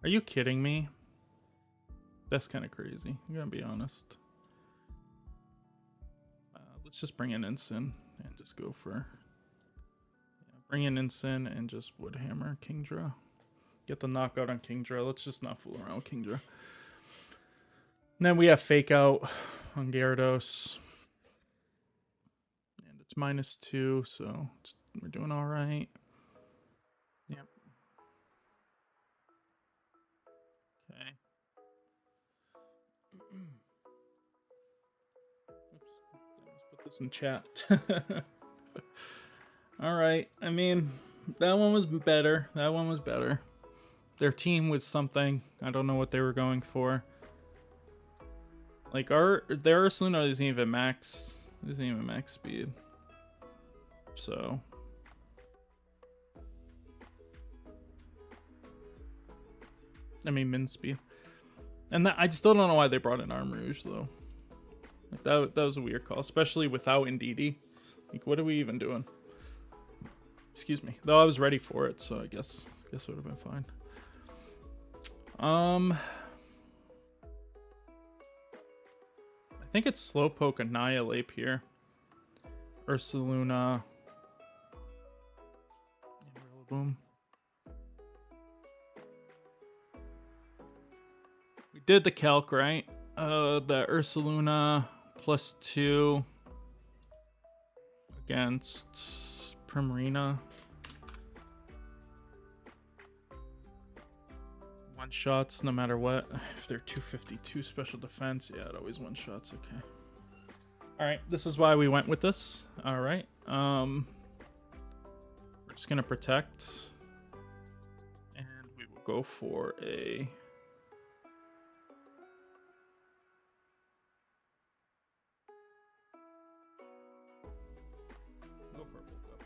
Speaker 2: Are you kidding me? That's kind of crazy. I'm gonna be honest. Let's just bring in Ensign and just go for... Yeah, bring in Ensign and just Woodhammer Kingdra. Get the knockout on Kingdra. Let's just not fool around with Kingdra. And then we have Fake Out on Gyarados. And it's -2, so we're doing alright. Yep. Okay. Oops. Let's put this in chat. Alright. I mean, that one was better. That one was better. Their team was something. I don't know what they were going for. Like, their Ursaluna isn't even max speed. So... I mean, min speed. And that, I still don't know why they brought in Armarouge, though. Like, that was a weird call, especially without Ndidi. Like, what are we even doing? Excuse me. Though I was ready for it, so I guess it would have been fine. I think it's Slowpoke Annihilate here. Ursaluna. Boom. We did the calc, right? The Ursaluna +2 against Primarina. One shots no matter what. If they're 252 special defense, yeah, it always one shots. Okay. All right, this is why we went with this. All right. We're just gonna protect, and we will go for a. Go for a bulk up.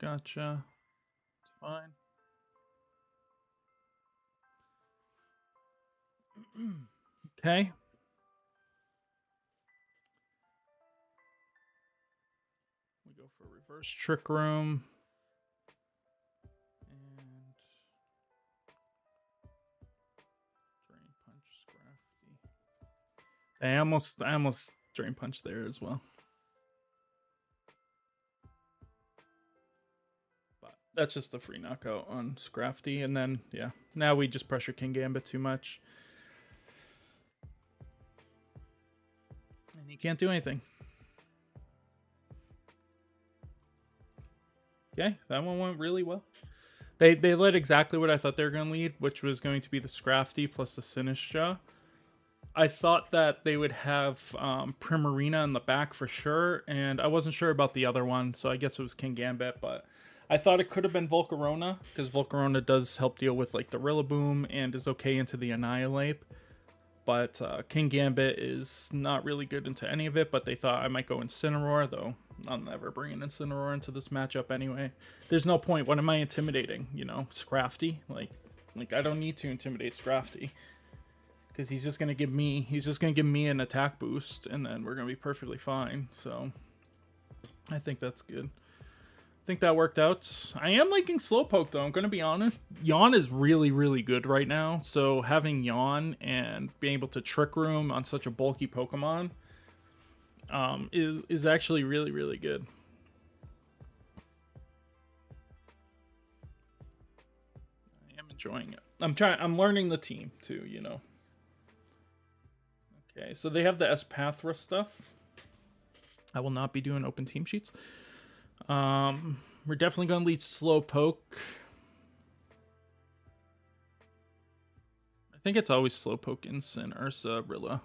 Speaker 2: Gotcha. It's fine. Okay. We go for reverse trick room. And drain punch Scrafty. I almost drain punch there as well. That's just a free knockout on Scrafty, and then, yeah. Now we just pressure King Gambit too much. And he can't do anything. Okay, that one went really well. They led exactly what I thought they were going to lead, which was going to be the Scrafty plus the Sinistra. I thought that they would have Primarina in the back for sure, and I wasn't sure about the other one, so I guess it was King Gambit, but I thought it could have been Volcarona, because Volcarona does help deal with like the Rillaboom and is okay into the Annihilate. But King Gambit is not really good into any of it, but they thought I might go Incineroar, though I'm never bringing Incineroar into this matchup anyway. There's no point. What am I intimidating? You know, Scrafty? Like I don't need to intimidate Scrafty. Because he's just gonna give me an attack boost, and then we're gonna be perfectly fine. So I think that's good. I think that worked out. I am liking Slowpoke though, I'm gonna be honest. Yawn is really, really good right now. So having Yawn and being able to Trick Room on such a bulky Pokemon is actually really, really good. I am enjoying it. I'm learning the team too, you know. Okay, so they have the Espathra stuff. I will not be doing open team sheets. We're definitely going to lead Slowpoke. I think it's always Slowpoke, Incin, Ursa, Rilla.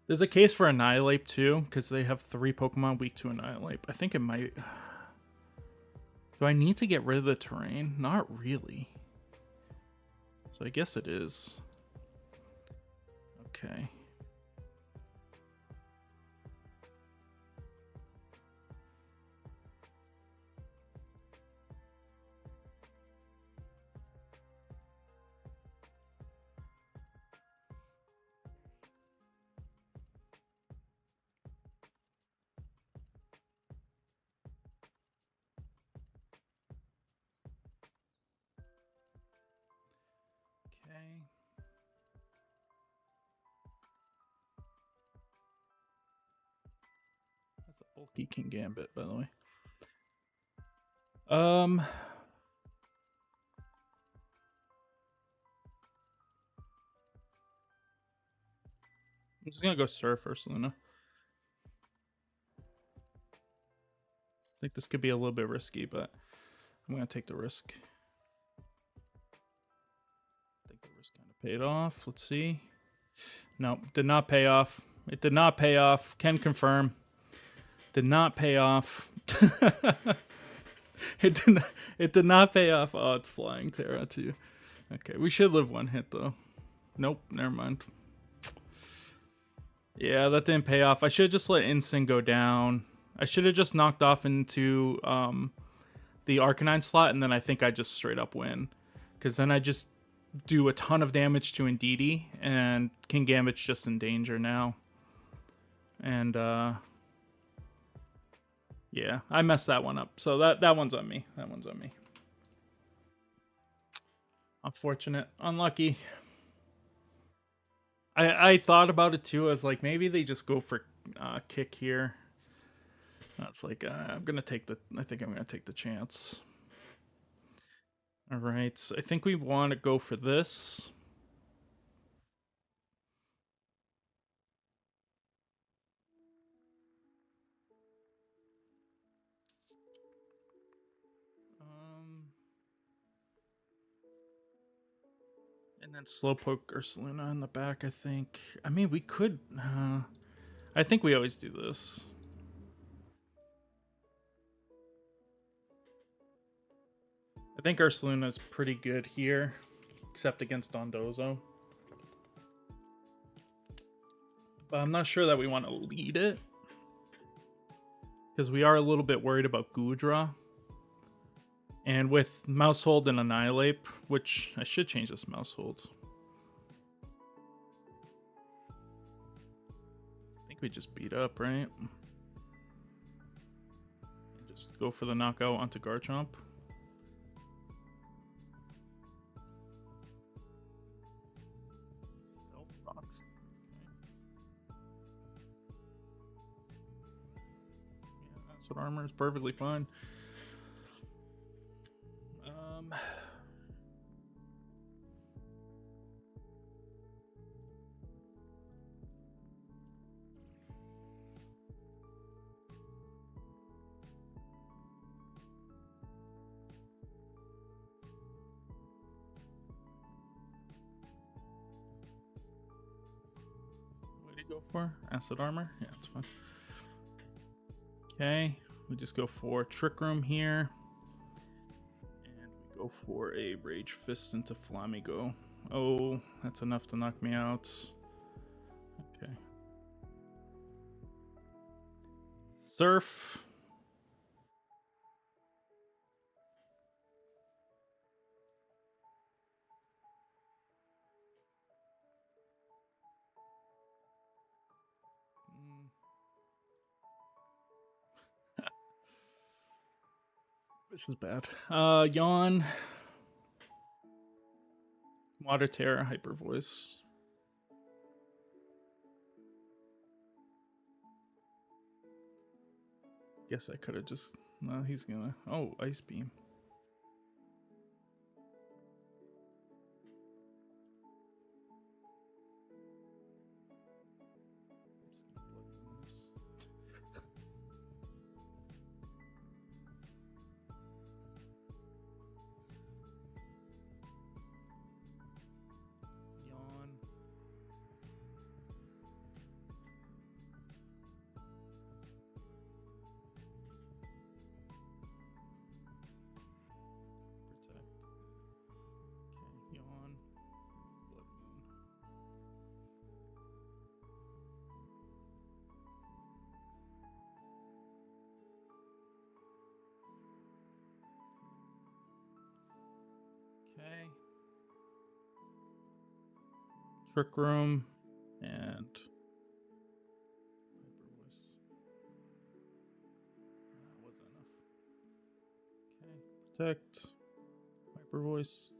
Speaker 2: There's a case for Annihilate too, because they have 3 Pokemon weak to Annihilate. I think it might... Do I need to get rid of the terrain? Not really. So I guess it is. Okay. That's a bulky King Gambit, by the way. I'm just gonna go Surf first, Luna. I think this could be a little bit risky, but I'm gonna take the risk. I think the risk kind of paid off. Let's see. No, did not pay off. It did not pay off. Can confirm. Did not pay off. It did not pay off. Oh, it's Flying Terra too. Okay, we should live 1 hit though. Nope, never mind. Yeah, that didn't pay off. I should have just let Incin go down. I should have just knocked off into the Arcanine slot, and then I think I just straight up win. Because then I just do a ton of damage to Indeedee, and King Gambit's just in danger now. And yeah, I messed that one up. So that one's on me. That one's on me. Unfortunate. Unlucky. I thought about it too. I was like, maybe they just go for kick here. That's like, I'm gonna take the. I think I'm gonna take the chance. All right, so I think we want to go for this. And then Slowpoke Ursaluna in the back, I think. I mean, we could... I think we always do this. I think Ursaluna is pretty good here, except against Dondozo. But I'm not sure that we want to lead it, because we are a little bit worried about Goodra. And with Mousehold and Annihilate, which I should change this Mousehold. I think we just beat up, right? And just go for the knockout onto Garchomp. Stealth Box. Yeah, Acid Armor is perfectly fine. go for? Acid armor? Yeah, it's fine. Okay, we just go for Trick Room here. And we go for a Rage Fist into Flamigo. Oh, that's enough to knock me out. Okay. Surf. This is bad. Yawn. Water Terror, Hyper Voice. Guess I could have just... No, he's gonna... Oh, Ice Beam. Yawn. Protect. Okay, Yawn. Blood Moon. Okay. Trick Room and Hyper Voice. That wasn't enough. Okay, Protect. Hyper Voice.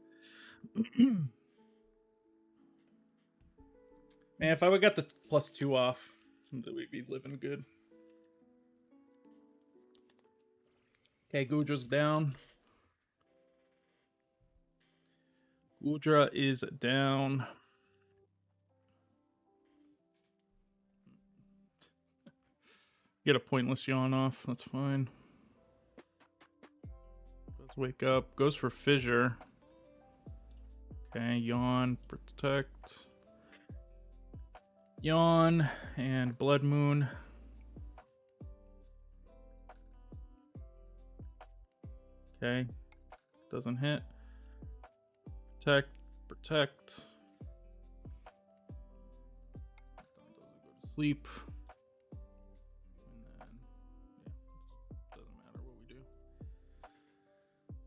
Speaker 2: Man, if I would got the +2 off, we'd be living good. Okay, Gudra's down. Gudra is down. Get a pointless yawn off. That's fine. Does wake up. Goes for fissure. Okay, yawn. Protect. Yawn and Blood Moon. Okay. Doesn't hit. Protect. Protect. Doesn't go to sleep. And then, yeah, doesn't matter what we do.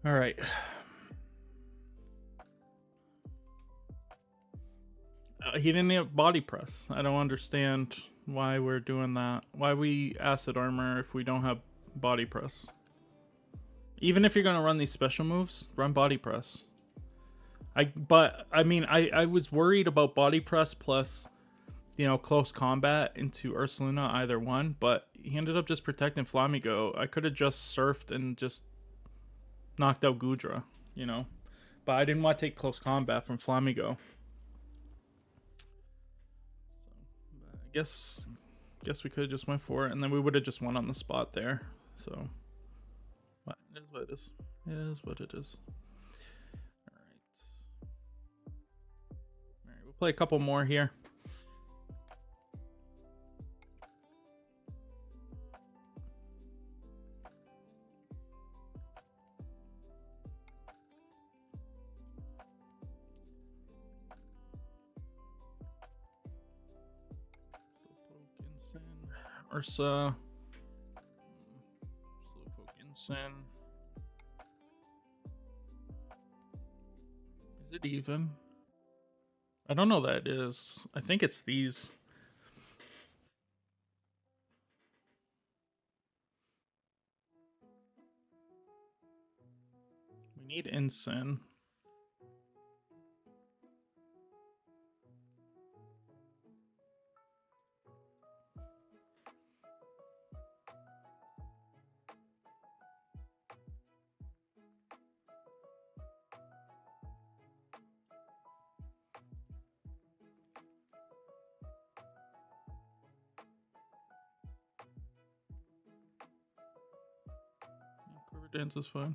Speaker 2: All right. He didn't have body press. I don't understand why we're doing that. Why we acid armor if we don't have body press. Even if you're gonna run these special moves, run body press. But I mean, I was worried about body press plus, you know, close combat into Ursaluna, either one. But he ended up just protecting Flamigo. I could have just surfed and just knocked out Gudra, you know. But I didn't want to take close combat from Flamigo. Guess we could have just went for it, and then we would have just won on the spot there. So, what it is what it is. It is what it is. All right, we'll play a couple more here. Ursa. Slowpoke Incin. Is it even? I don't know that it is. I think it's these. We need Incin. Dance is fine.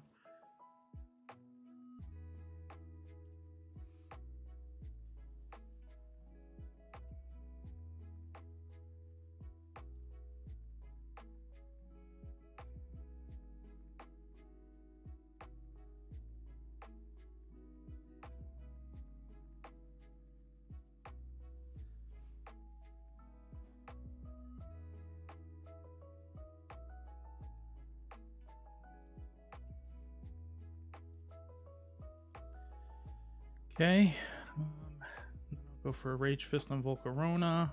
Speaker 2: Okay. Go for a Rage Fist on Volcarona.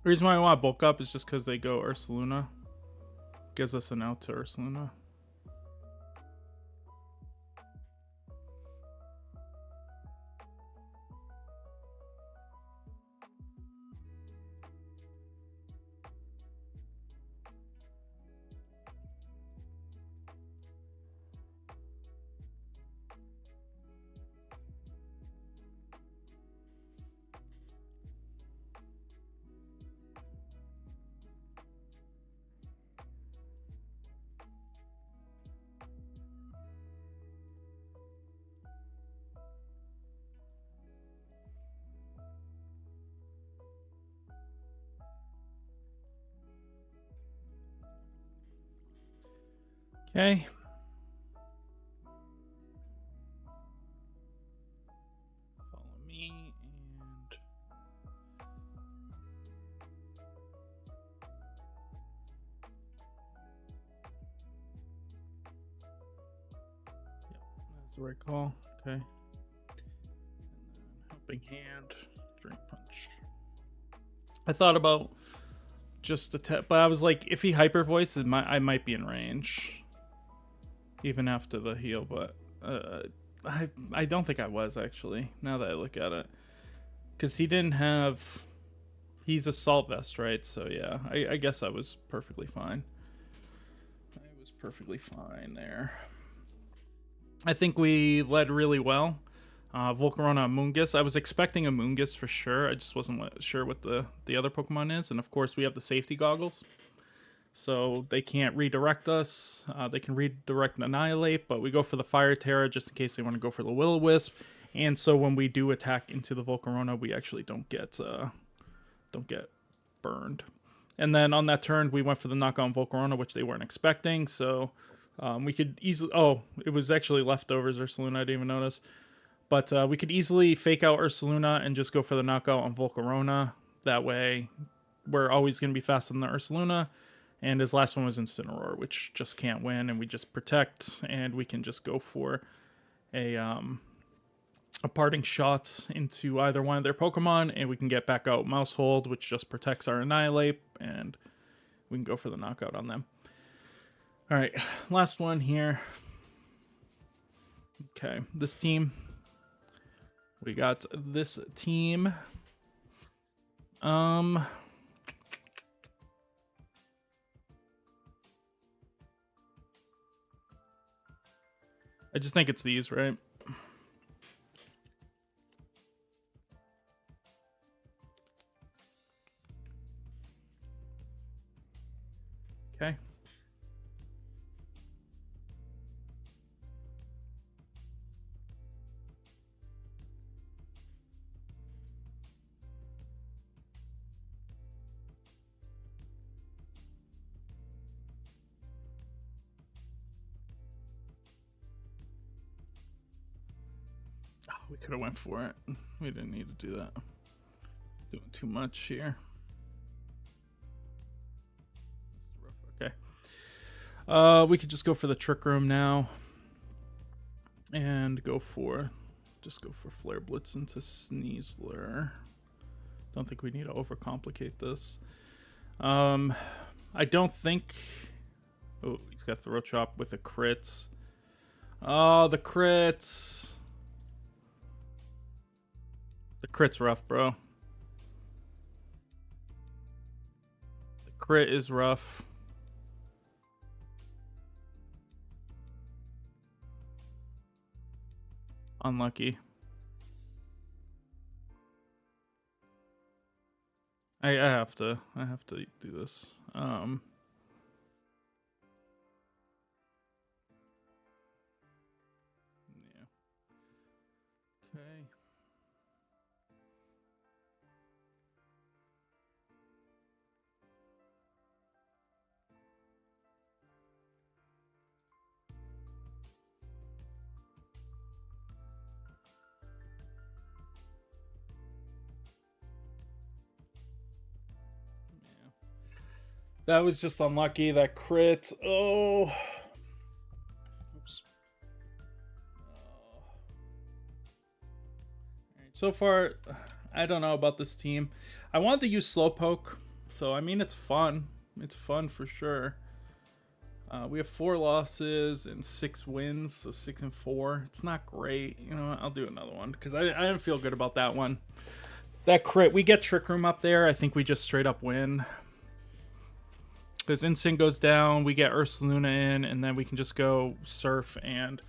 Speaker 2: The reason why I want bulk up is just because they go Ursaluna. Gives us an out to Ursaluna. Okay. Follow me and yep, that's the right call. Okay. And then helping hand, drink punch. I thought about just a tip, but I was like, if he hyper voice, I might be in range. Even after the heal, but I don't think I was actually, now that I look at it. Because he didn't have... He's Assault Vest, right? So yeah, I guess I was perfectly fine. I was perfectly fine there. I think we led really well. Volcarona Amoonguss. I was expecting a Amoonguss for sure. I just wasn't sure what the other Pokemon is. And of course, we have the safety goggles. So they can't redirect us. They can redirect and Annihilate, but we go for the Fire Terra just in case they want to go for the Will-O-Wisp. And so when we do attack into the Volcarona, we actually don't get burned. And then on that turn, we went for the knockout on Volcarona, which they weren't expecting. So we could easily... Oh, it was actually leftovers Ursaluna. I didn't even notice. But we could easily fake out Ursaluna and just go for the knockout on Volcarona. That way, we're always going to be faster than the Ursaluna. And his last one was Incineroar, which just can't win, and we just protect, and we can just go for a parting shot into either one of their Pokemon, and we can get back out Mousehold, which just protects our Annihilate, and we can go for the knockout on them. All right, last one here. Okay, this team. We got this team. I just think it's these, right? Okay. We could have went for it. We didn't need to do that. Doing too much here. Okay. We could just go for the Trick Room now. And go for... Just go for Flare Blitz into Sneasler. Don't think we need to overcomplicate this. I don't think... Oh, he's got Throat Chop with the crits. Oh, the crits... The crit's rough, bro. The crit is rough. Unlucky. I have to do this. Yeah. Okay. That was just unlucky. That crit. Oh. Oops. So far, I don't know about this team. I wanted to use Slowpoke, so I mean it's fun. It's fun for sure. We have 4 losses and 6 wins, so 6 and 4. It's not great. You know what? I'll do another one because I didn't feel good about that one. That crit, we get Trick Room up there. I think we just straight up win. Because Instinct goes down, we get Ursaluna in, and then we can just go Surf and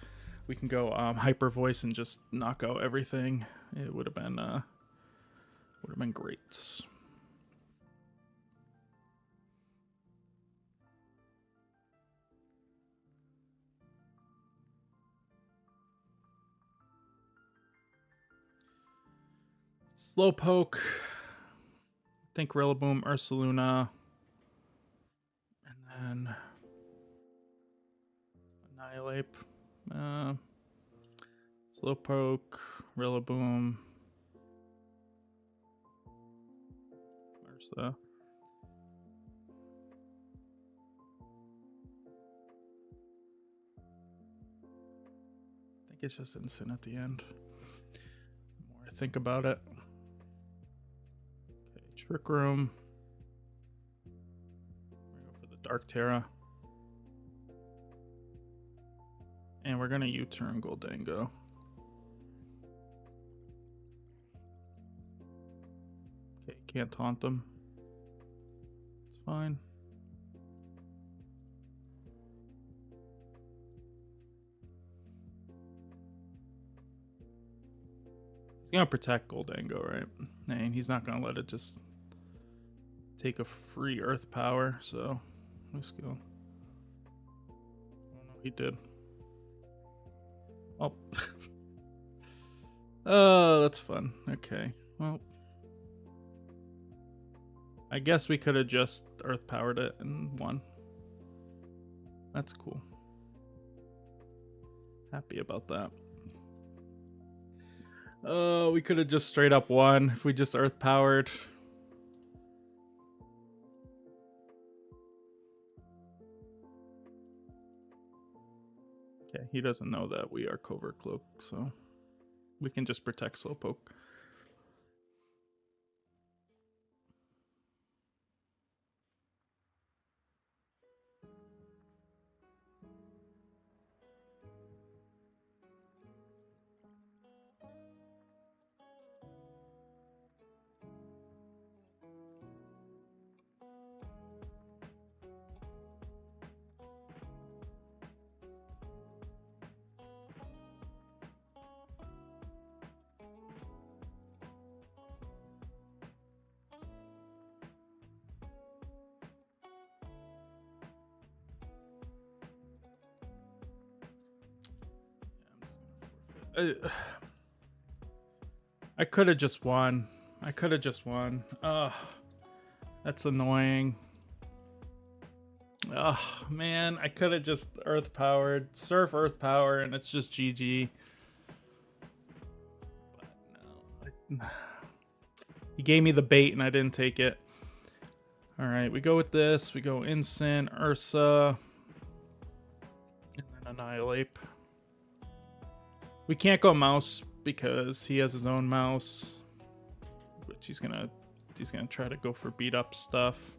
Speaker 2: we can go Hyper Voice and just knock out everything. It would have been great. Slowpoke. I think Rillaboom, Ursaluna. And then Annihilate. Slowpoke, Rillaboom. Ursa. I think it's just instant at the end. The more I think about it. Okay, Trick Room. We're gonna go for the Dark Terra. And we're gonna U-turn Goldango. Okay, can't taunt them. It's fine. He's gonna protect Goldango, right? And he's not gonna let it just take a free Earth Power, so let's go. Oh no, he did. Oh. Oh, that's fun. Okay, well. I guess we could have just Earth Powered it and won. That's cool. Happy about that. Oh, we could have just straight up won if we just Earth Powered. Okay, he doesn't know that we are Covert Cloak, so we can just protect Slowpoke. I could have just won. Ugh. That's annoying. Ugh, man. I could have just Earth Powered. Surf Earth Power, and it's just GG. But no. He gave me the bait, and I didn't take it. Alright, we go with this. We go Instant, Ursa, and then Annihilate. We can't go Mouse because he has his own Mouse, which he's gonna try to go for beat up stuff,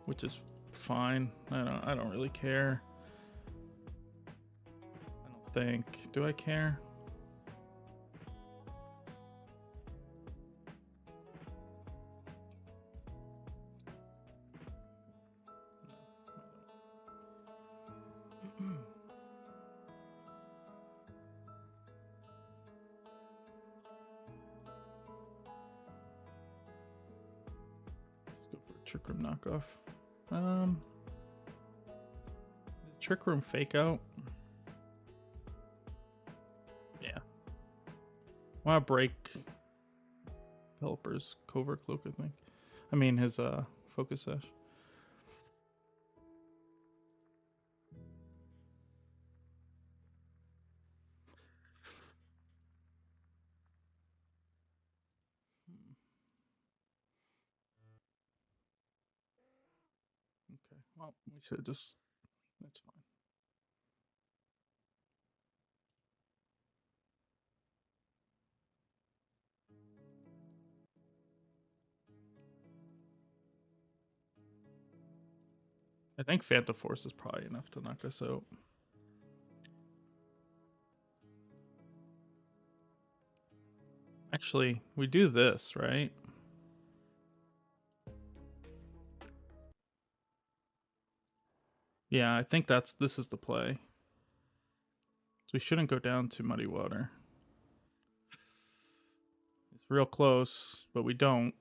Speaker 2: which is fine. I don't really care. I don't think. Do I care? Trick Room knockoff. Is Trick Room fake out? Yeah. Want to break Developer's Covert Cloak, I think. I mean his Focus Sash. Well, we should just... That's fine. I think Phantom Force is probably enough to knock us out. Actually, we do this, right? Yeah, I think this is the play. So we shouldn't go down to Muddy Water. It's real close, but we don't.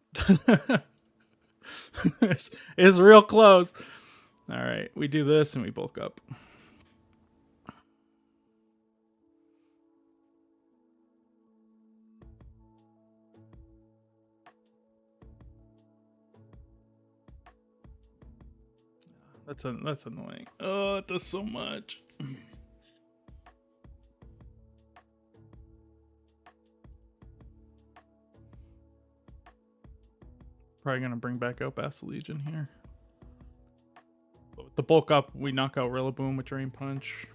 Speaker 2: it's real close. All right, we do this and we bulk up. That's annoying. Oh, it does so much. Probably gonna bring back out Legion here. But with the bulk up, we knock out Rillaboom with Drain Punch.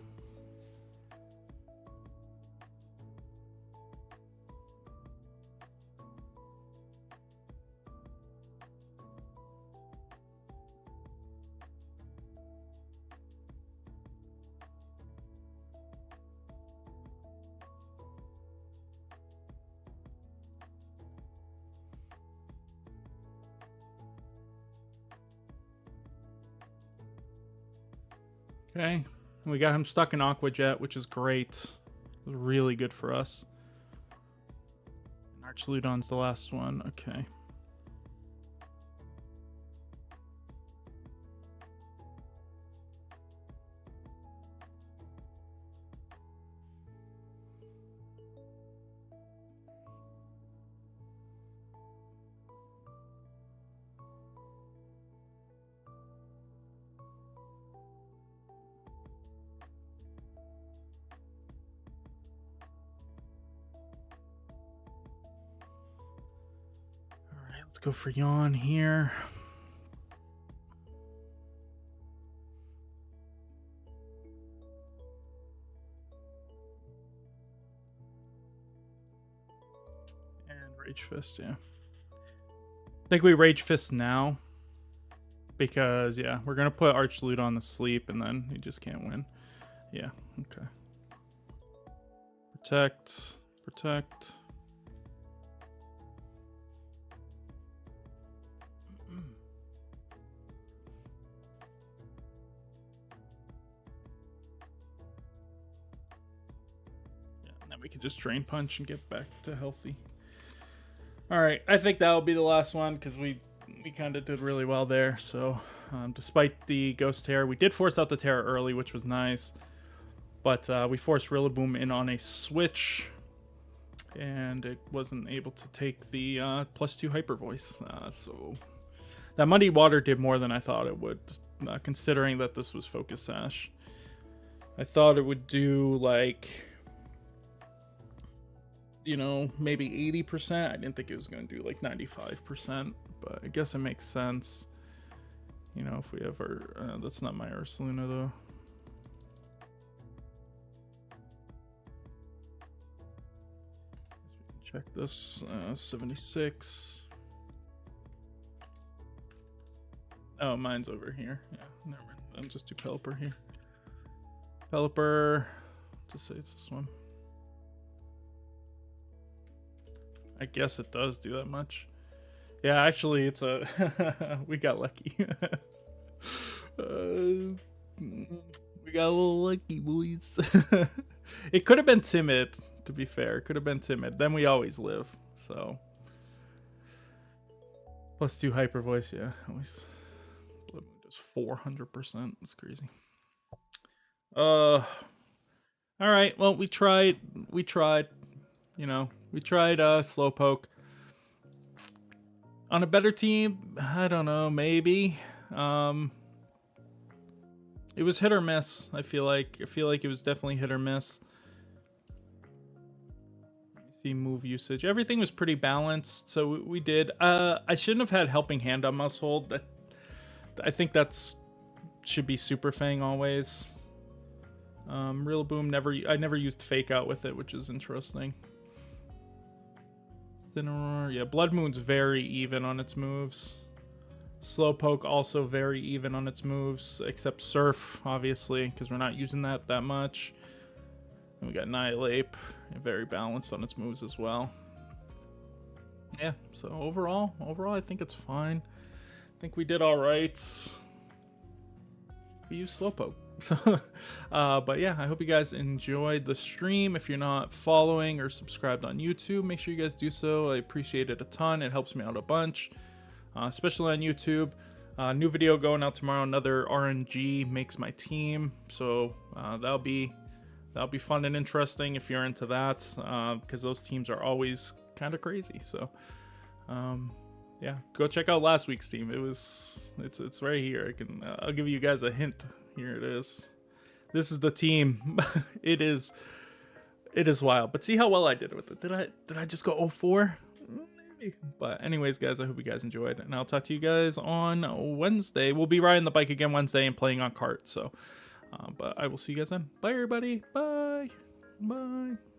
Speaker 2: Okay, we got him stuck in Aqua Jet, which is great. Really good for us. Archludon's the last one. Okay. Let's go for Yawn here. And Rage Fist, yeah. I think we Rage Fist now. Because, yeah, we're going to put Archludon to sleep and then he just can't win. Yeah, okay. Protect. Protect. We could just Drain Punch and get back to healthy. All right, I think that will be the last one because we kind of did really well there. So despite the Ghost Terror, we did force out the Terror early, which was nice. But we forced Rillaboom in on a switch, and it wasn't able to take the +2 Hyper Voice. So that Muddy Water did more than I thought it would, considering that this was Focus Sash. I thought it would do like... you know, maybe 80%. I didn't think it was going to do like 95%, but I guess it makes sense. You know, if we have our... that's not my Ursaluna, though. Check this. 76. Oh, mine's over here. Yeah, never mind. I'll just do Pelipper here. Pelipper. Just say it's this one. I guess it does do that much. Yeah, actually, it's a... we got lucky. We got a little lucky, boys. It could have been Timid, to be fair. It could have been Timid. Then we always live, so... +2 Hyper Voice, yeah. Always... just 400%. That's crazy. Alright, well, we tried. You know, we tried Slowpoke. On a better team, I don't know, maybe. It was hit or miss, I feel like. I feel like it was definitely hit or miss. Let me see move usage. Everything was pretty balanced, so we did. I shouldn't have had Helping Hand on Mouse Hold. I think that's should be Super Fang always. Real Boom, I never used Fake Out with it, which is interesting. Cineroar, yeah, Blood Moon's very even on its moves. Slowpoke also very even on its moves, except Surf, obviously, because we're not using that much. And we got Annihilape, very balanced on its moves as well. Yeah, so overall, I think it's fine. I think we did all right. We used Slowpoke. So, but yeah, I hope you guys enjoyed the stream. If you're not following or subscribed on YouTube, make sure you guys do so. I appreciate it a ton. It helps me out a bunch, especially on YouTube. New video going out tomorrow. Another RNG makes my team, so that'll be fun and interesting if you're into that, because those teams are always kind of crazy. So, yeah, go check out last week's team. It's right here. I'll give you guys a hint. Here it is. This is the team. It is wild. But see how well I did with it. Did I just go 0-4? Maybe. But anyways, guys, I hope you guys enjoyed, and I'll talk to you guys on Wednesday. We'll be riding the bike again Wednesday and playing on cart. So, but I will see you guys then. Bye, everybody. Bye. Bye.